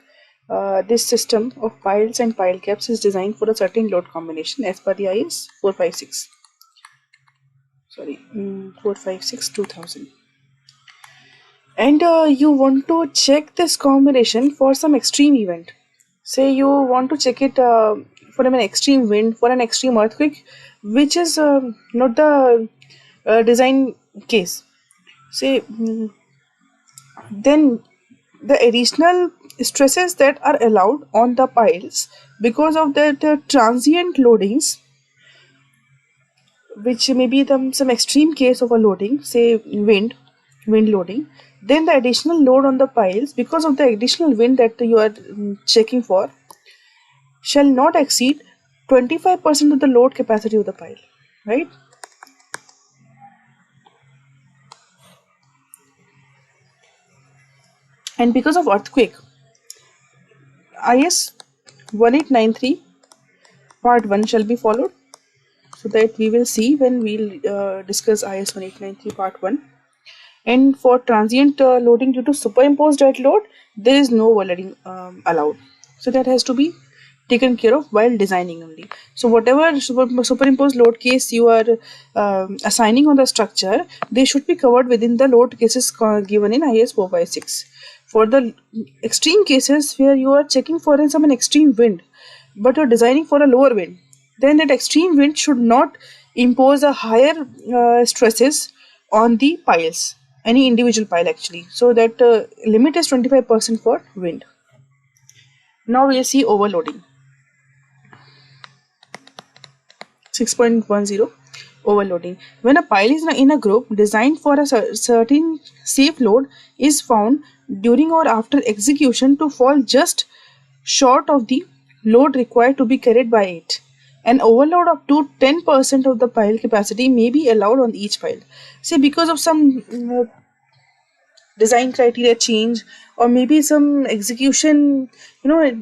This system of piles and pile caps is designed for a certain load combination as per the IS 456. 456/2000. And you want to check this combination for some extreme event. Say you want to check it for an extreme wind, for an extreme earthquake, which is not the design case. Say, then the additional stresses that are allowed on the piles because of the transient loadings, which may be some extreme case of a loading, say wind loading, then the additional load on the piles because of the additional wind that you are checking for shall not exceed 25% of the load capacity of the pile, right? And because of earthquake, IS 1893 part 1 shall be followed, so that we will see when we'll discuss IS 1893 part 1. And for transient loading due to superimposed dead load, there is no overloading allowed. So that has to be taken care of while designing only. So whatever superimposed load case you are assigning on the structure, they should be covered within the load cases given in IS 456. For the extreme cases where you are checking for an extreme wind, but you're designing for a lower wind, then that extreme wind should not impose a higher stresses on the piles, any individual pile actually. So that limit is 25% for wind. Now we'll see overloading. 6.10. Overloading. When a pile is in a group designed for a certain safe load is found during or after execution to fall just short of the load required to be carried by it, an overload up to 10% of the pile capacity may be allowed on each pile. Say because of some design criteria change, or maybe some execution,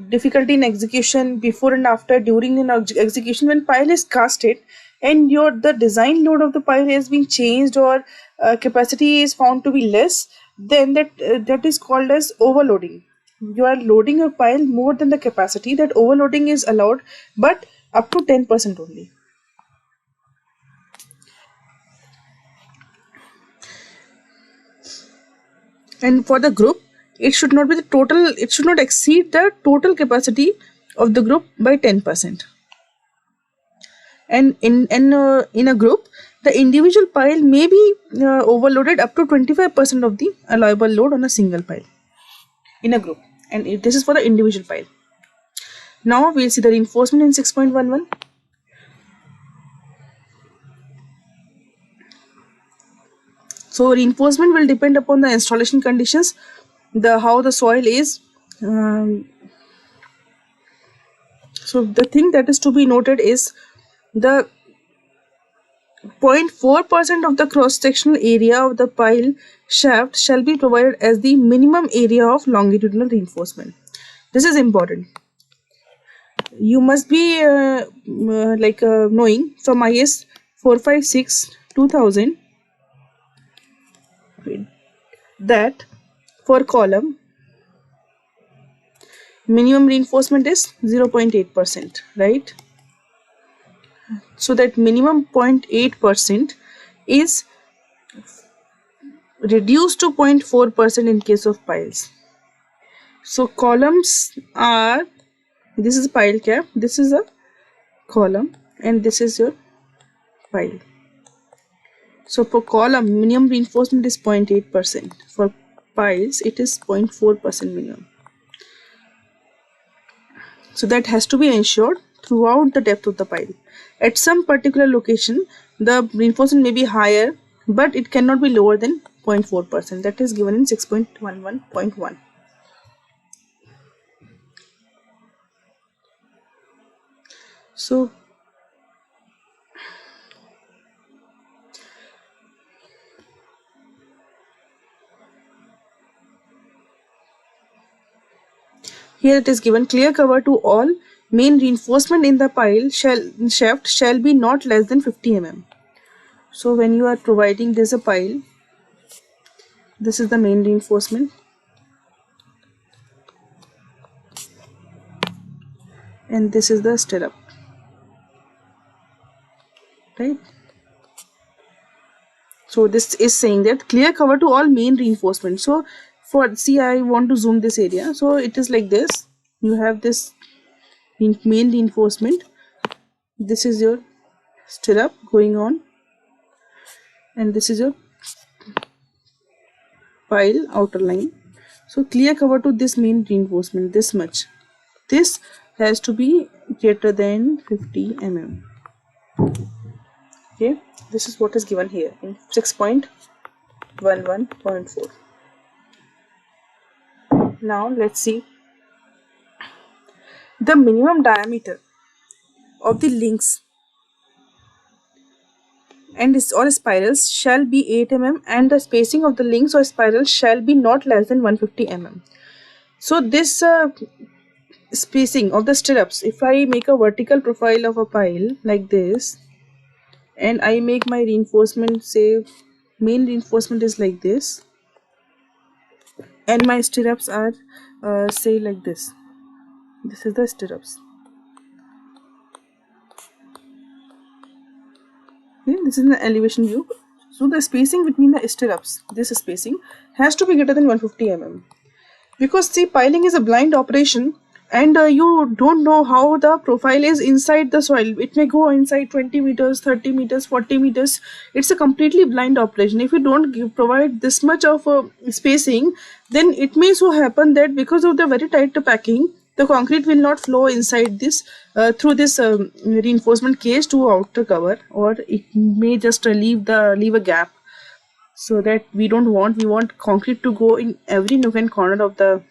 difficulty in execution before and after, during an execution, when pile is casted and the design load of the pile has been changed, or capacity is found to be less, then that is called as overloading. You are loading a pile more than the capacity. That overloading is allowed, but up to 10% only. And for the group, it should not exceed the total capacity of the group by 10%. And in a group, the individual pile may be overloaded up to 25% of the allowable load on a single pile in a group, and this is for the individual pile. Now we'll see the reinforcement in 6.11. So reinforcement will depend upon the installation conditions, how the soil is. So the thing that is to be noted is the 0.4% of the cross-sectional area of the pile shaft shall be provided as the minimum area of longitudinal reinforcement. This is important. You must be knowing from IS 456 2000 that for column minimum reinforcement is 0.8%, right? So that minimum 0.8% is reduced to 0.4% in case of piles. So columns are, this is a pile cap, this is a column, and this is your pile. So for column minimum reinforcement is 0.8%. For piles it is 0.4% minimum. So that has to be ensured throughout the depth of the pile. At some particular location the reinforcement may be higher, but it cannot be lower than 0.4%. That is given in 6.11.1. So here it is given, clear cover to all main reinforcement in the pile shaft shall be not less than 50 mm. So when you are providing this a pile, this is the main reinforcement, and this is the stirrup, right? So this is saying that clear cover to all main reinforcement. So for, see, I want to zoom this area. So it is like this. You have this main reinforcement. This is your stirrup going on, and this is your pile outer line. So clear cover to this main reinforcement, this much. This has to be greater than 50 mm. Okay, this is what is given here in 6.11.4. Now let's see the minimum diameter of the links and or spirals shall be 8 mm, and the spacing of the links or spirals shall be not less than 150 mm. So this spacing of the stirrups, if I make a vertical profile of a pile like this, and I make my reinforcement, say main reinforcement is like this, and my stirrups are say like this. This is the stirrups. Okay, this is an elevation view. So the spacing between the stirrups, this spacing has to be greater than 150 mm. Because see, piling is a blind operation, and you don't know how the profile is inside the soil. It may go inside 20 meters, 30 meters, 40 meters. It's a completely blind operation. If you don't provide this much of spacing, then it may so happen that because of the very tight packing, the concrete will not flow inside this through this reinforcement cage to outer cover, or it may just leave a gap. So that we don't want. We want concrete to go in every nook and corner of the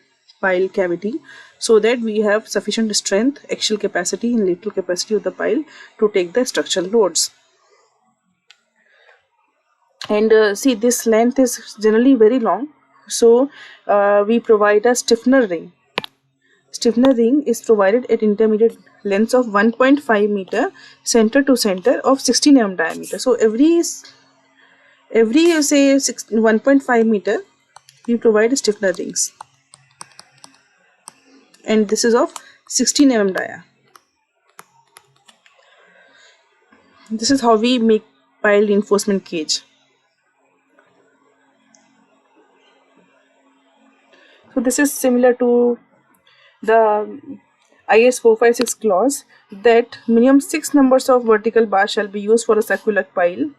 pile cavity, so that we have sufficient strength, axial capacity and lateral capacity of the pile to take the structural loads. And see, this length is generally very long, so we provide a stiffener ring. Stiffener ring is provided at intermediate lengths of 1.5 meter center to center of 16 mm diameter. So every say 1.5 meter we provide stiffener rings, and this is of 16 mm dia. This is how we make pile reinforcement cage. So this is similar to the IS 456 clause that minimum 6 numbers of vertical bars shall be used for a circular pile,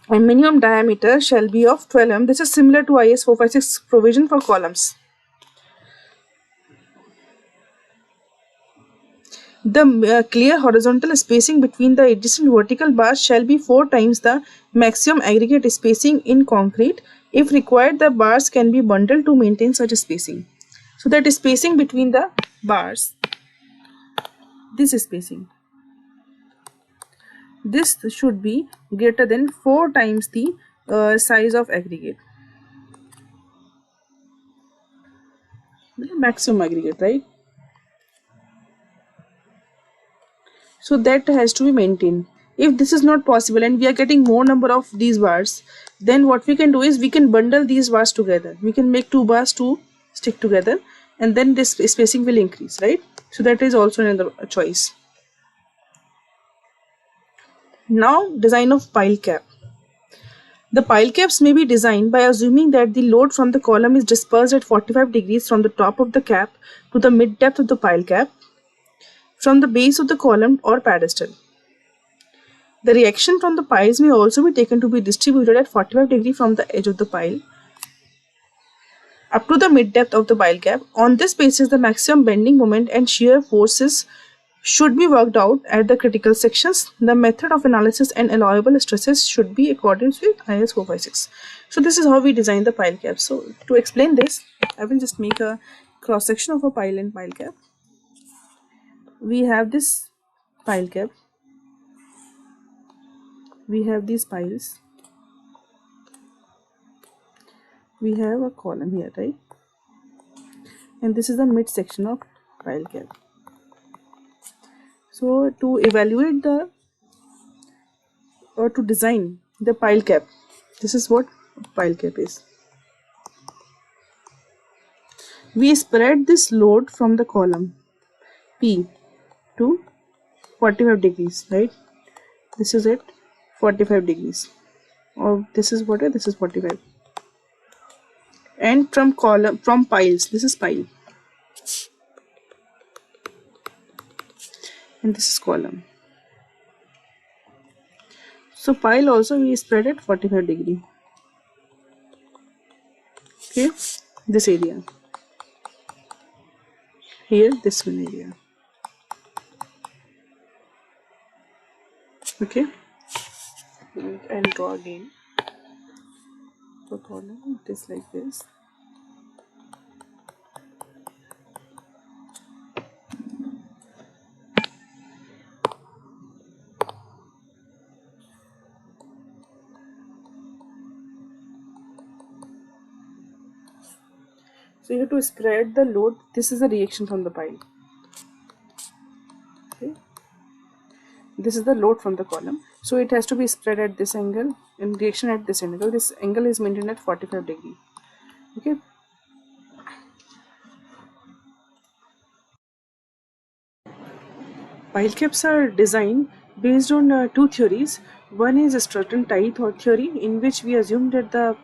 and minimum diameter shall be of 12 mm. This is similar to IS 456 provision for columns. The clear horizontal spacing between the adjacent vertical bars shall be 4 times the maximum aggregate spacing in concrete. If required, the bars can be bundled to maintain such spacing. So that spacing between the bars, this spacing, this should be greater than 4 times the size of aggregate, maximum aggregate, right? So that has to be maintained. If this is not possible and we are getting more number of these bars, then what we can do is we can bundle these bars together. We can make 2 bars to stick together, and then this spacing will increase, right? So that is also another choice. Now, design of pile cap. The pile caps may be designed by assuming that the load from the column is dispersed at 45 degrees from the top of the cap to the mid depth of the pile cap, from the base of the column or pedestal. The reaction from the piles may also be taken to be distributed at 45 degrees from the edge of the pile up to the mid depth of the pile cap. On this basis, the maximum bending moment and shear forces should be worked out at the critical sections. The method of analysis and allowable stresses should be accordance with IS 456. So this is how we design the pile cap. So to explain this, I will just make a cross section of a pile and pile cap. We have this pile cap. We have these piles. We have a column here, right? And this is the mid section of pile cap. So to evaluate the or to design the pile cap, this is what pile cap is. We spread this load from the column P to 45 degrees, right? This is at 45 degrees, or this is what? This is 45. And from piles, this is pile, and this is column. So pile also we spread at 45 degree. Okay, this area here, this one area. Okay, and I'll draw again. So column, this like this. So you have to spread the load. This is a reaction from the pile. Okay, this is the load from the column. So it has to be spread at this angle and reaction at this angle. This angle is maintained at 45 degree. Okay. Pile caps are designed based on 2 theories. One is a strut and tie theory, in which we assume that the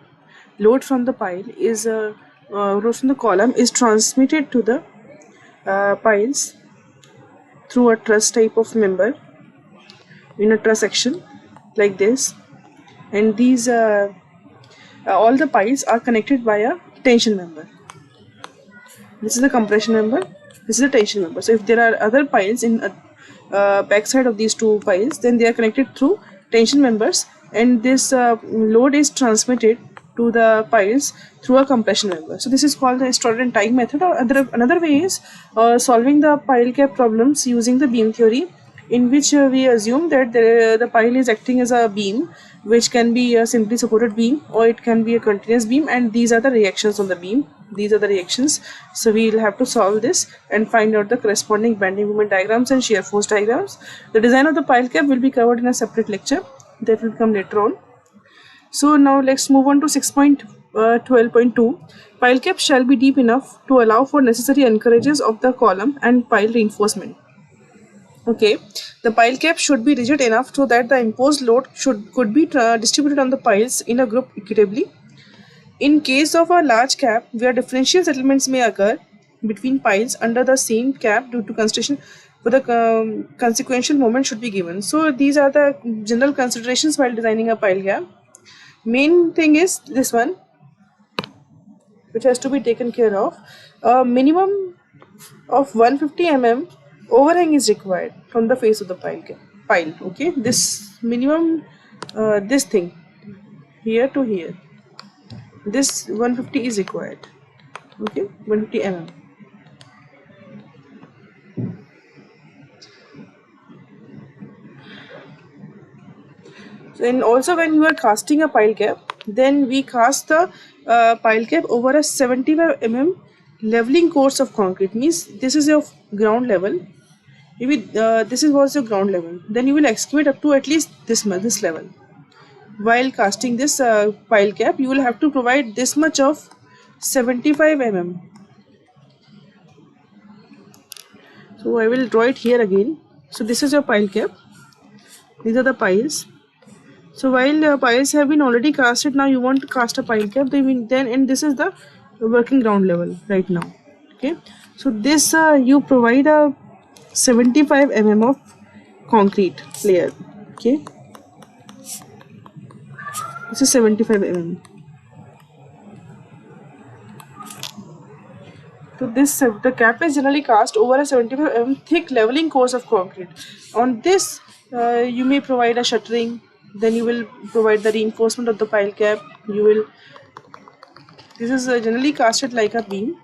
load from the pile is load from the column is transmitted to the piles through a truss type of member in a truss section like this, and these all the piles are connected by a tension member. This is the compression member, this is the tension member. So if there are other piles in backside of these 2 piles, then they are connected through tension members, and this load is transmitted to the piles through a compression member. So this is called the strut and tie method. Or another way is solving the pile cap problems using the beam theory, in which we assume that the pile is acting as a beam, which can be a simply supported beam or it can be a continuous beam, and these are the reactions on the beam. These are the reactions. So we will have to solve this and find out the corresponding bending moment diagrams and shear force diagrams. The design of the pile cap will be covered in a separate lecture that will come later on. So now let's move on to 6.12.2. Pile cap shall be deep enough to allow for necessary anchorages of the column and pile reinforcement. Okay, the pile cap should be rigid enough so that the imposed load could be distributed on the piles in a group equitably. In case of a large cap, where differential settlements may occur between piles under the same cap due to constriction, but the consequential moment should be given. So these are the general considerations while designing a pile cap. Main thing is this one, which has to be taken care of. A minimum of 150 mm overhang is required from the face of the pile. Okay, this minimum, this thing here to here, this 150 is required. Okay, 150 mm. And also when you are casting a pile cap, then we cast the pile cap over a 75 mm leveling course of concrete. Means this is your ground level. If this is was your ground level, then you will excavate up to at least this level. While casting this pile cap, you will have to provide this much of 75 mm. So I will draw it here again. So this is your pile cap. These are the piles. So while piles have been already casted, now you want to cast a pile cap. Then and this is the working ground level right now. Okay. So this you provide a 75 mm of concrete layer. Okay. This is 75 mm. So this the cap is generally cast over a 75 mm thick leveling course of concrete. On this, you may provide a shuttering. Then you will provide the reinforcement of the pile cap. This is generally casted like a beam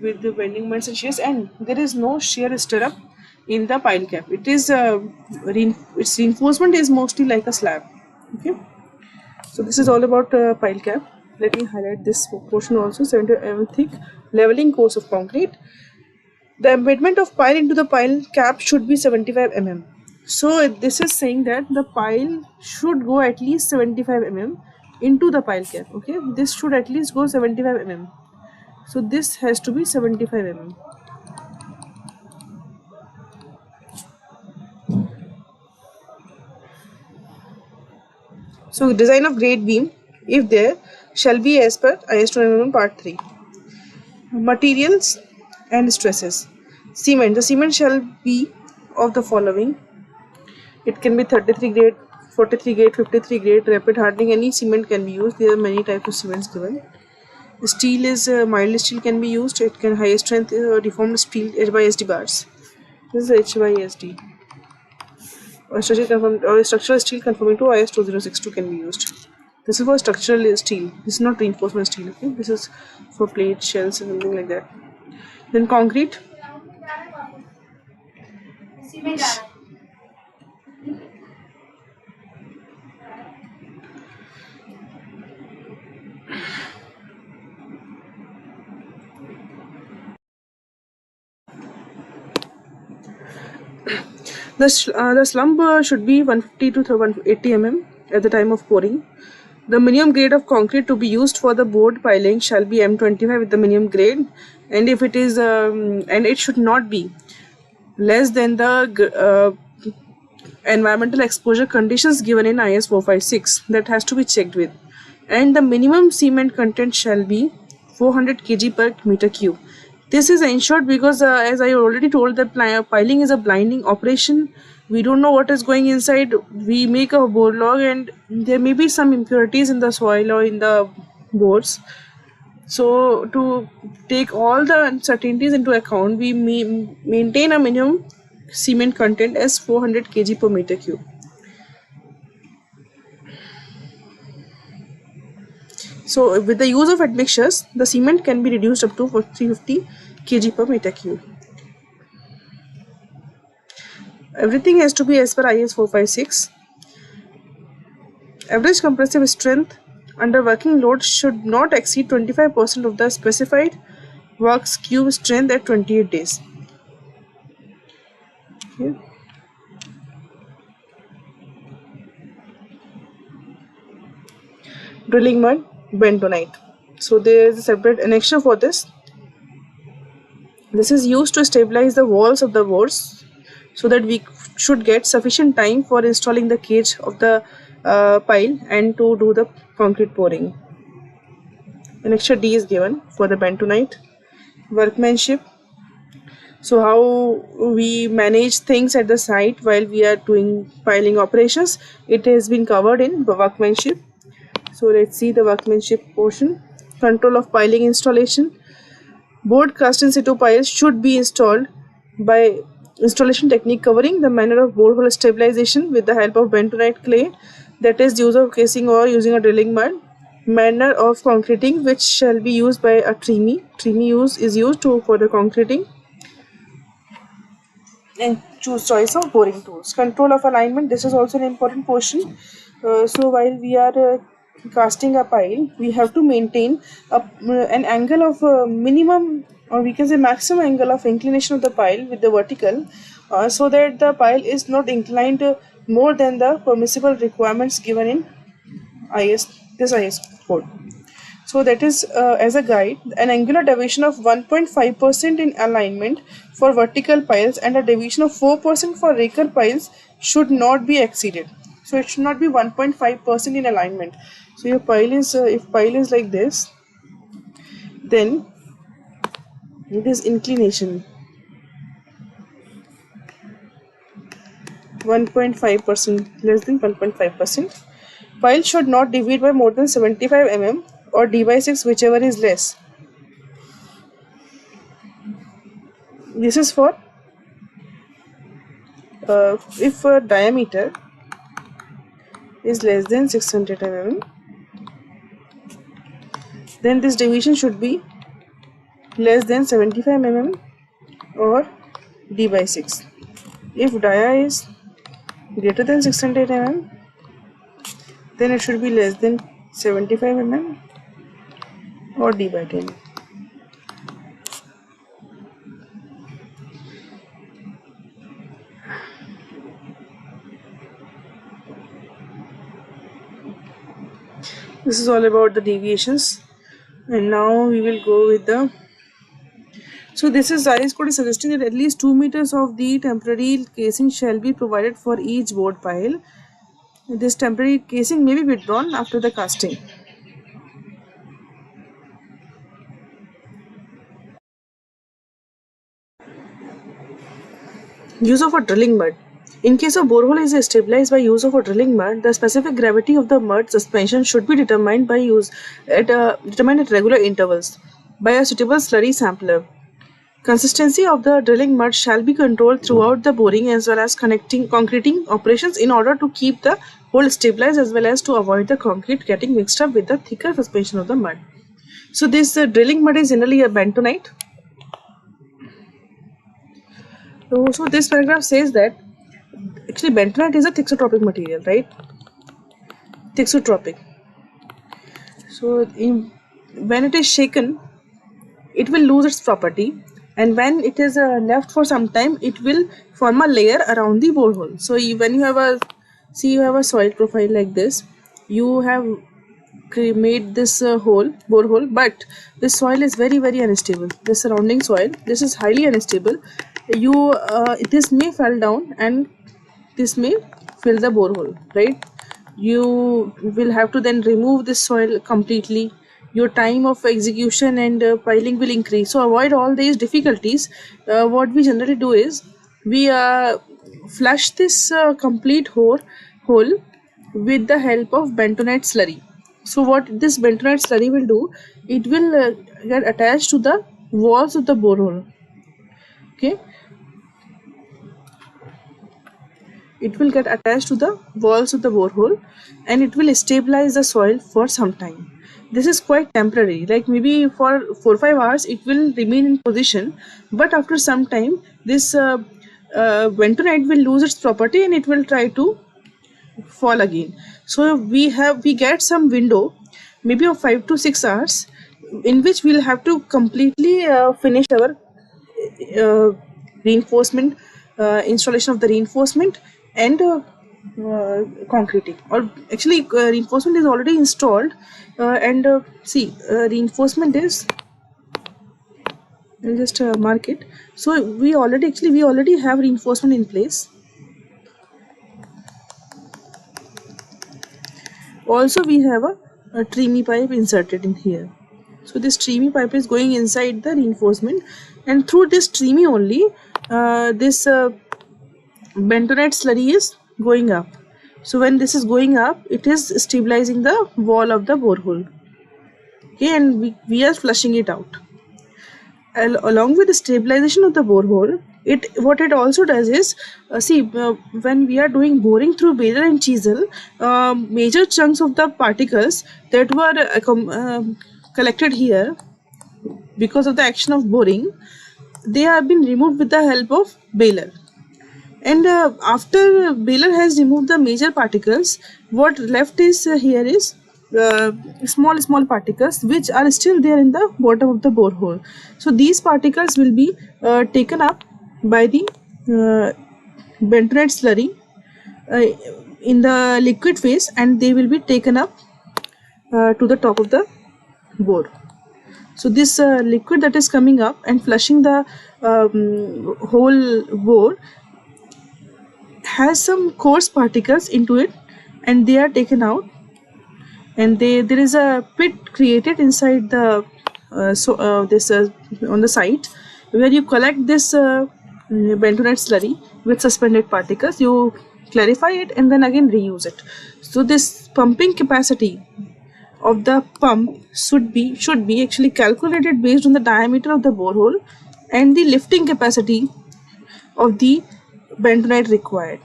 with the bending moments and shears, and there is no shear stirrup in the pile cap. It is its reinforcement is mostly like a slab. Okay, so this is all about pile cap. Let me highlight this portion also. 70 mm thick leveling course of concrete. The embedment of pile into the pile cap should be 75 mm. So this is saying that the pile should go at least 75 mm into the pile cap. Okay, this should at least go 75 mm. So this has to be 75 mm. So design of grade beam, if there, shall be as per IS 291 part 3. Materials and stresses. Cement. The cement shall be of the following. It can be 33 grade, 43 grade, 53 grade, rapid hardening. Any cement can be used. There are many types of cements given. Steel is mild steel can be used. It can high strength deformed steel HYSD bars. This is HYSD. Or structural steel conforming to IS 2062 can be used. This is for structural steel. This is not reinforcement steel. Okay, this is for plate, shells, and something like that. Then concrete. The slump should be 150 to 180 mm at the time of pouring. The minimum grade of concrete to be used for the board piling shall be M25 with the minimum grade, and if it is and it should not be less than the environmental exposure conditions given in IS 456. That has to be checked with. And the minimum cement content shall be 400 kg per meter cube. This is ensured because as I already told, that piling is a blinding operation. We don't know what is going inside. We make a bore log and there may be some impurities in the soil or in the boards. So to take all the uncertainties into account, we maintain a minimum cement content as 400 kg per meter cube. So with the use of admixtures, the cement can be reduced up to 350 kg per meter cube. Everything has to be as per IS 456. Average compressive strength under working load should not exceed 25% of the specified works cube strength at 28 days. Okay. Drilling mud, bentonite. So there is a separate annexure for this. This is used to stabilize the walls of the boards so that we should get sufficient time for installing the cage of the pile and to do the concrete pouring. Annexure D is given for the bentonite. Workmanship. So how we manage things at the site while we are doing piling operations, it has been covered in the workmanship. So let's see the workmanship portion. Control of piling installation. Board cast in situ piles should be installed by Installation technique covering the manner of borehole stabilization with the help of bentonite clay, that is use of casing or using a drilling mud. Manner of concreting, which shall be used by a tremie. Is used for the concreting. And choose choice of boring tools. Control of alignment, this is also an important portion. So while we are casting a pile, we have to maintain an angle of minimum, or we can say maximum angle of inclination of the pile with the vertical, so that the pile is not inclined more than the permissible requirements given in IS code. So that is as a guide, an angular deviation of 1.5% in alignment for vertical piles and a deviation of 4% for raker piles should not be exceeded. So it should not be 1.5% in alignment. So your pile is, if pile is like this, then this inclination 1.5%, less than 1.5%. Pile should not deviate by more than 75 mm or d by 6, whichever is less. This is for if diameter is less than 600 mm, then this deviation should be less than 75 mm or d by 6. If dia is greater than 600 mm, then it should be less than 75 mm or d by 10. This is all about the deviations, and now we will go with the. So this is IS code is suggesting that at least 2 meters of the temporary casing shall be provided for each board pile. This temporary casing may be withdrawn after the casting. Use of a drilling mud. In case a borehole is stabilized by use of a drilling mud, the specific gravity of the mud suspension should be determined at regular intervals by a suitable slurry sampler. Consistency of the drilling mud shall be controlled throughout the boring as well as concreting operations in order to keep the hole stabilized as well as to avoid the concrete getting mixed up with the thicker suspension of the mud. So this drilling mud is generally a bentonite. So this paragraph says that actually bentonite is a thixotropic material, right? Thixotropic. So when it is shaken, it will lose its property, and when it is left for some time, it will form a layer around the borehole. So when you have a soil profile like this, you have made this borehole, but this soil is very unstable. The surrounding soil, this is highly unstable. This may fall down and this may fill the borehole, right? You will have to then remove this soil completely. Your time of execution and piling will increase. So avoid all these difficulties. What we generally do is we flush this complete hole with the help of bentonite slurry. So what this bentonite slurry will do, it will get attached to the walls of the borehole. Okay, it will get attached to the walls of the borehole and it will stabilize the soil for some time. This is quite temporary, like maybe for 4 or 5 hours it will remain in position, but after some time this bentonite will lose its property and it will try to fall again. So we get some window maybe of 5 to 6 hours in which we'll have to completely finish our reinforcement, installation of the reinforcement and concreting. Or actually reinforcement is already installed, reinforcement is, I'll just mark it. So we already have reinforcement in place. Also we have a tremie pipe inserted in here. So this tremie pipe is going inside the reinforcement, and through this tremie only this bentonite slurry is going up. So when this is going up, it is stabilizing the wall of the borehole. Okay, and we are flushing it out. Along with the stabilization of the borehole, What it also does is, when we are doing boring through baler and chisel, major chunks of the particles that were collected here because of the action of boring, they have been removed with the help of baler. And after baler has removed the major particles, what left is here is small particles which are still there in the bottom of the borehole. So these particles will be taken up by the bentonite slurry uh, in the liquid phase, and they will be taken up to the top of the bore. So this liquid that is coming up and flushing the whole bore has some coarse particles into it, and they are taken out, and there is a pit created inside the this on the site, where you collect this bentonite slurry with suspended particles. You clarify it and then again reuse it. So this pumping capacity of the pump should be actually calculated based on the diameter of the borehole and the lifting capacity of the bentonite required.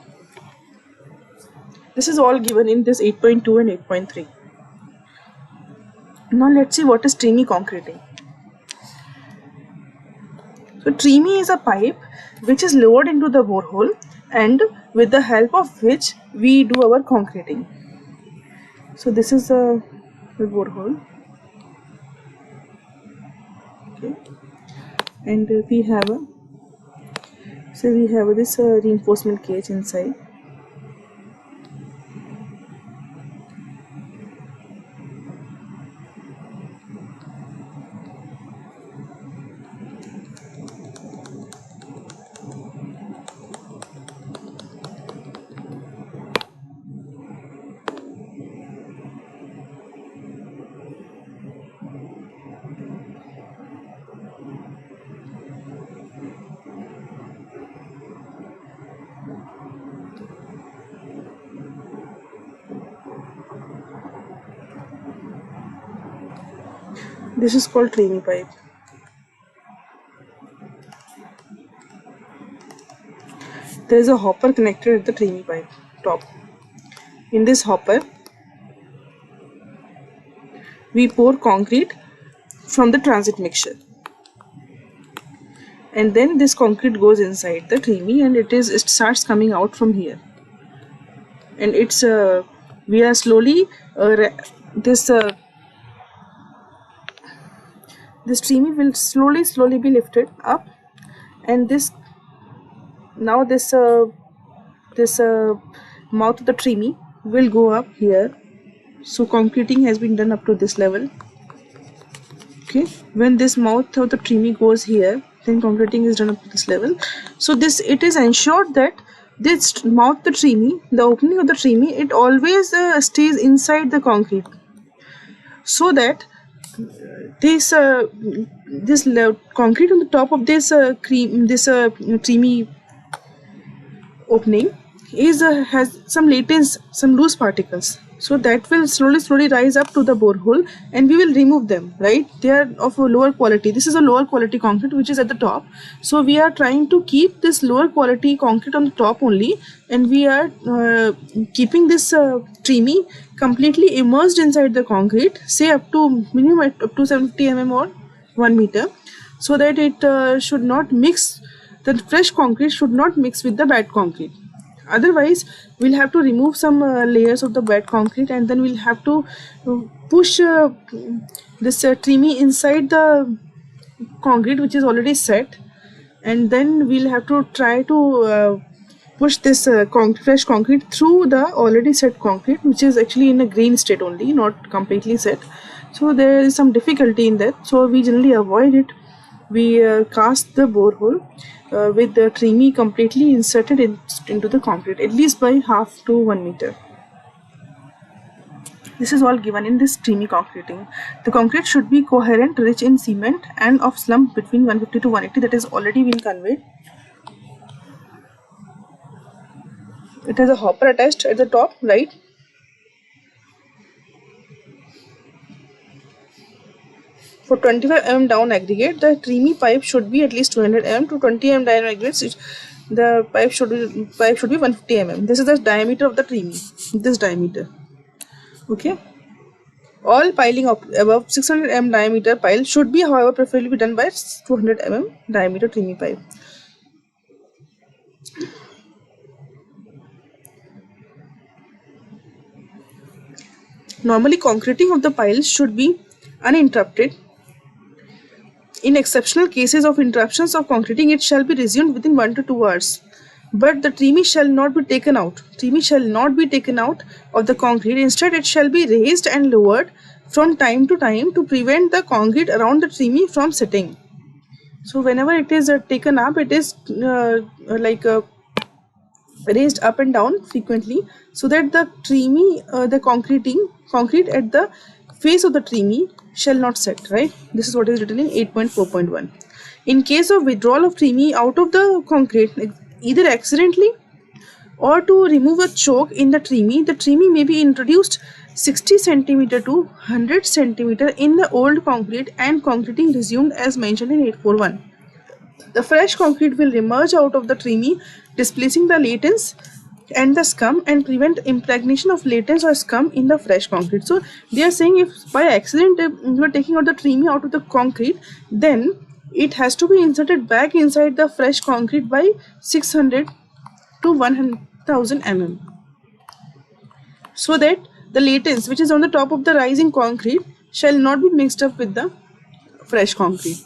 This is all given in this 8.2 and 8.3. Now let's see what is Tremy concreting. So Tremy is a pipe which is lowered into the borehole, and with the help of which we do our concreting. So this is the borehole. Okay. And we have this reinforcement cage inside. This is called Tremy pipe. There is a hopper connected at the Tremy pipe top. In this hopper, we pour concrete from the transit mixture, and then this concrete goes inside the Tremy, and it starts coming out from here. And it's we are slowly this Tremy will slowly be lifted up, and this mouth of the Tremy will go up here. So concreting has been done up to this level. Okay, when this mouth of the Tremy goes here, then concreting is done up to this level. So it is ensured that this mouth of the Tremy, the opening of the Tremy, it always stays inside the concrete, so that this concrete on the top of this Tremy opening has some loose particles, so that will slowly rise up to the borehole, and we will remove them, right? They are of a lower quality. This is a lower quality concrete which is at the top, so we are trying to keep this lower quality concrete on the top only, and we are keeping this Tremy completely immersed inside the concrete, say up to minimum up to 70 mm or 1 meter, so that it should not mix. The fresh concrete should not mix with the bad concrete. Otherwise, we'll have to remove some layers of the bad concrete, and then we'll have to push this Tremy inside the concrete which is already set, and then we'll have to try to push this fresh concrete through the already set concrete, which is actually in a green state only, not completely set. So there is some difficulty in that, so we generally avoid it. We cast the borehole with the Tremy completely inserted into the concrete, at least by half to 1 meter. This is all given in this Tremy concreting. The concrete should be coherent, rich in cement, and of slump between 150 to 180. That is already been conveyed. It has a hopper attached at the top, right? For 25 mm down aggregate, the TREME pipe should be at least 200 mm. To 20 mm down aggregate, the pipe should be 150 mm. This is the diameter of the TREME. This diameter. Okay. All piling above 600 mm diameter pile should be, however, preferably done by 200 mm diameter TREME pipe. Normally, concreting of the piles should be uninterrupted. In exceptional cases of interruptions of concreting, it shall be resumed within 1 to 2 hours. But the TREME shall not be taken out. TREME shall not be taken out of the concrete. Instead, it shall be raised and lowered from time to time to prevent the concrete around the TREME from setting. So whenever it is taken up, it is raised up and down frequently, so that the TREME, the concrete at the face of the TREME shall not set, right? This is what is written in 8.4.1. In case of withdrawal of TREME out of the concrete, either accidentally or to remove a choke in the TREME may be introduced 60 cm to 100 cm in the old concrete and concreting resumed as mentioned in 841. The fresh concrete will emerge out of the TREME, displacing the latents and the scum and prevent impregnation of latents or scum in the fresh concrete. So they are saying if by accident you are taking out the TREME out of the concrete, then it has to be inserted back inside the fresh concrete by 600 to 1000 mm, so that the latents which is on the top of the rising concrete shall not be mixed up with the fresh concrete.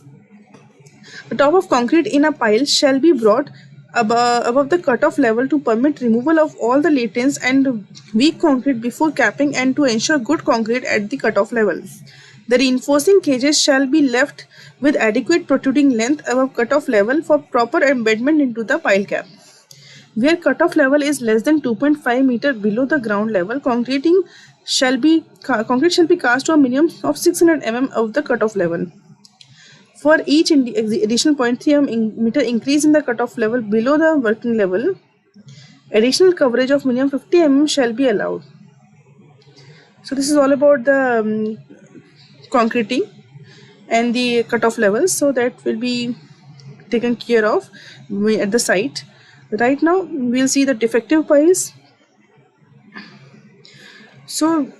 The top of concrete in a pile shall be brought above the cutoff level to permit removal of all the latents and weak concrete before capping and to ensure good concrete at the cutoff level. The reinforcing cages shall be left with adequate protruding length above cutoff level for proper embedment into the pile cap. Where cutoff level is less than 2.5 meter below the ground level, concrete shall be cast to a minimum of 600 mm of the cutoff level. For each additional 0.3 meter increase in the cutoff level below the working level, additional coverage of minimum 50 mm shall be allowed. So this is all about the concreting and the cutoff levels. So that will be taken care of at the site. Right now we'll see the defective piles. So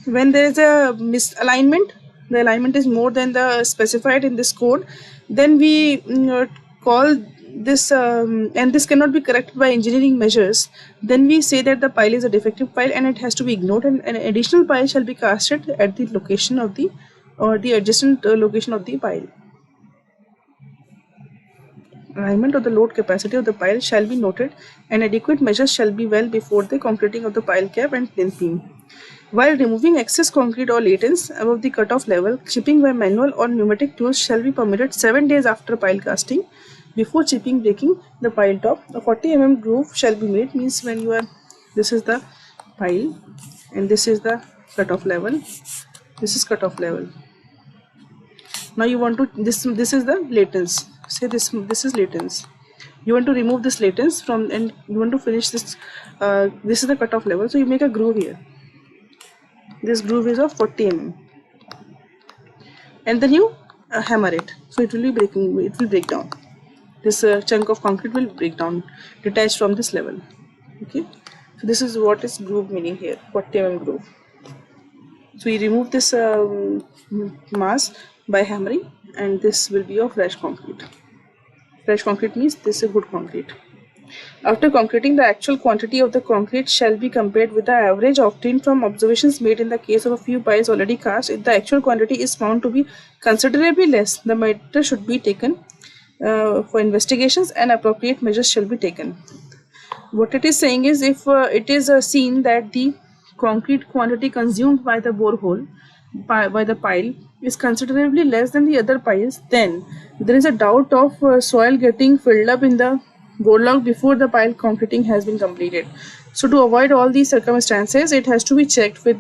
when there is a misalignment, the alignment is more than the specified in this code, then we call this and this cannot be corrected by engineering measures, then we say that the pile is a defective pile and it has to be ignored, and an additional pile shall be casted at the location of the adjacent location of the pile. Alignment of the load capacity of the pile shall be noted and adequate measures shall be well before the concreting of the pile cap and plinth beam. While removing excess concrete or latents above the cutoff level, chipping by manual or pneumatic tools shall be permitted 7 days after pile casting. Before chipping, breaking the pile top, a 40 mm groove shall be made. Means when you are, this is the pile and this is the cutoff level. This is cutoff level. Now you want to this is the latents. Say this is latents. You want to remove this latents from, and you want to finish this. This is the cutoff level. So you make a groove here. This groove is of 40 mm, and then you hammer it. So it will be breaking. It will break down. This chunk of concrete will break down, detached from this level. Okay. So this is what is groove meaning here. 40 mm groove. So we remove this mass by hammering, and this will be of fresh concrete. Fresh concrete means this is good concrete. After concreting, the actual quantity of the concrete shall be compared with the average obtained from observations made in the case of a few piles already cast. If the actual quantity is found to be considerably less, the matter should be taken for investigations and appropriate measures shall be taken. What it is saying is, if it is seen that the concrete quantity consumed by the borehole by the pile is considerably less than the other piles, then there is a doubt of soil getting filled up in the borelog before the pile concreting has been completed. So to avoid all these circumstances, it has to be checked with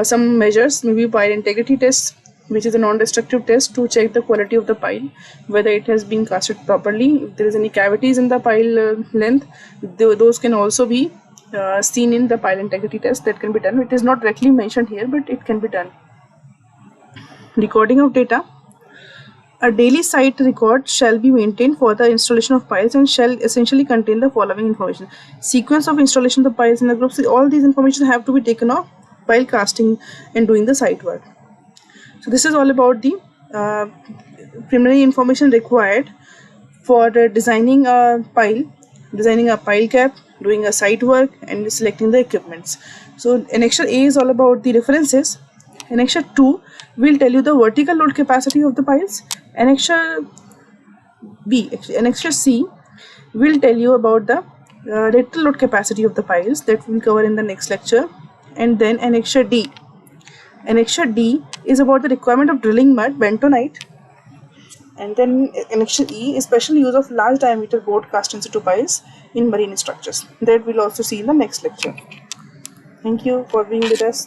some measures, maybe pile integrity test, which is a non-destructive test to check the quality of the pile, whether it has been casted properly. If there is any cavities in the pile length, those can also be seen in the pile integrity test. That can be done. It is not directly mentioned here, but it can be done. recording of data. A daily site record shall be maintained for the installation of piles and shall essentially contain the following information. Sequence of installation of the piles in the groups. All these information have to be taken off while casting and doing the site work. So this is all about the preliminary information required for designing a pile cap, doing a site work, and selecting the equipments. So Annexure A is all about the references. Annexure 2 will tell you the vertical load capacity of the piles. Annexure C will tell you about the lateral load capacity of the piles, that we'll cover in the next lecture. And then Annexure D. Annexure D is about the requirement of drilling mud, bentonite. And then Annexure E is special use of large diameter board cast in situ piles in marine structures. That we'll also see in the next lecture. Thank you for being with us.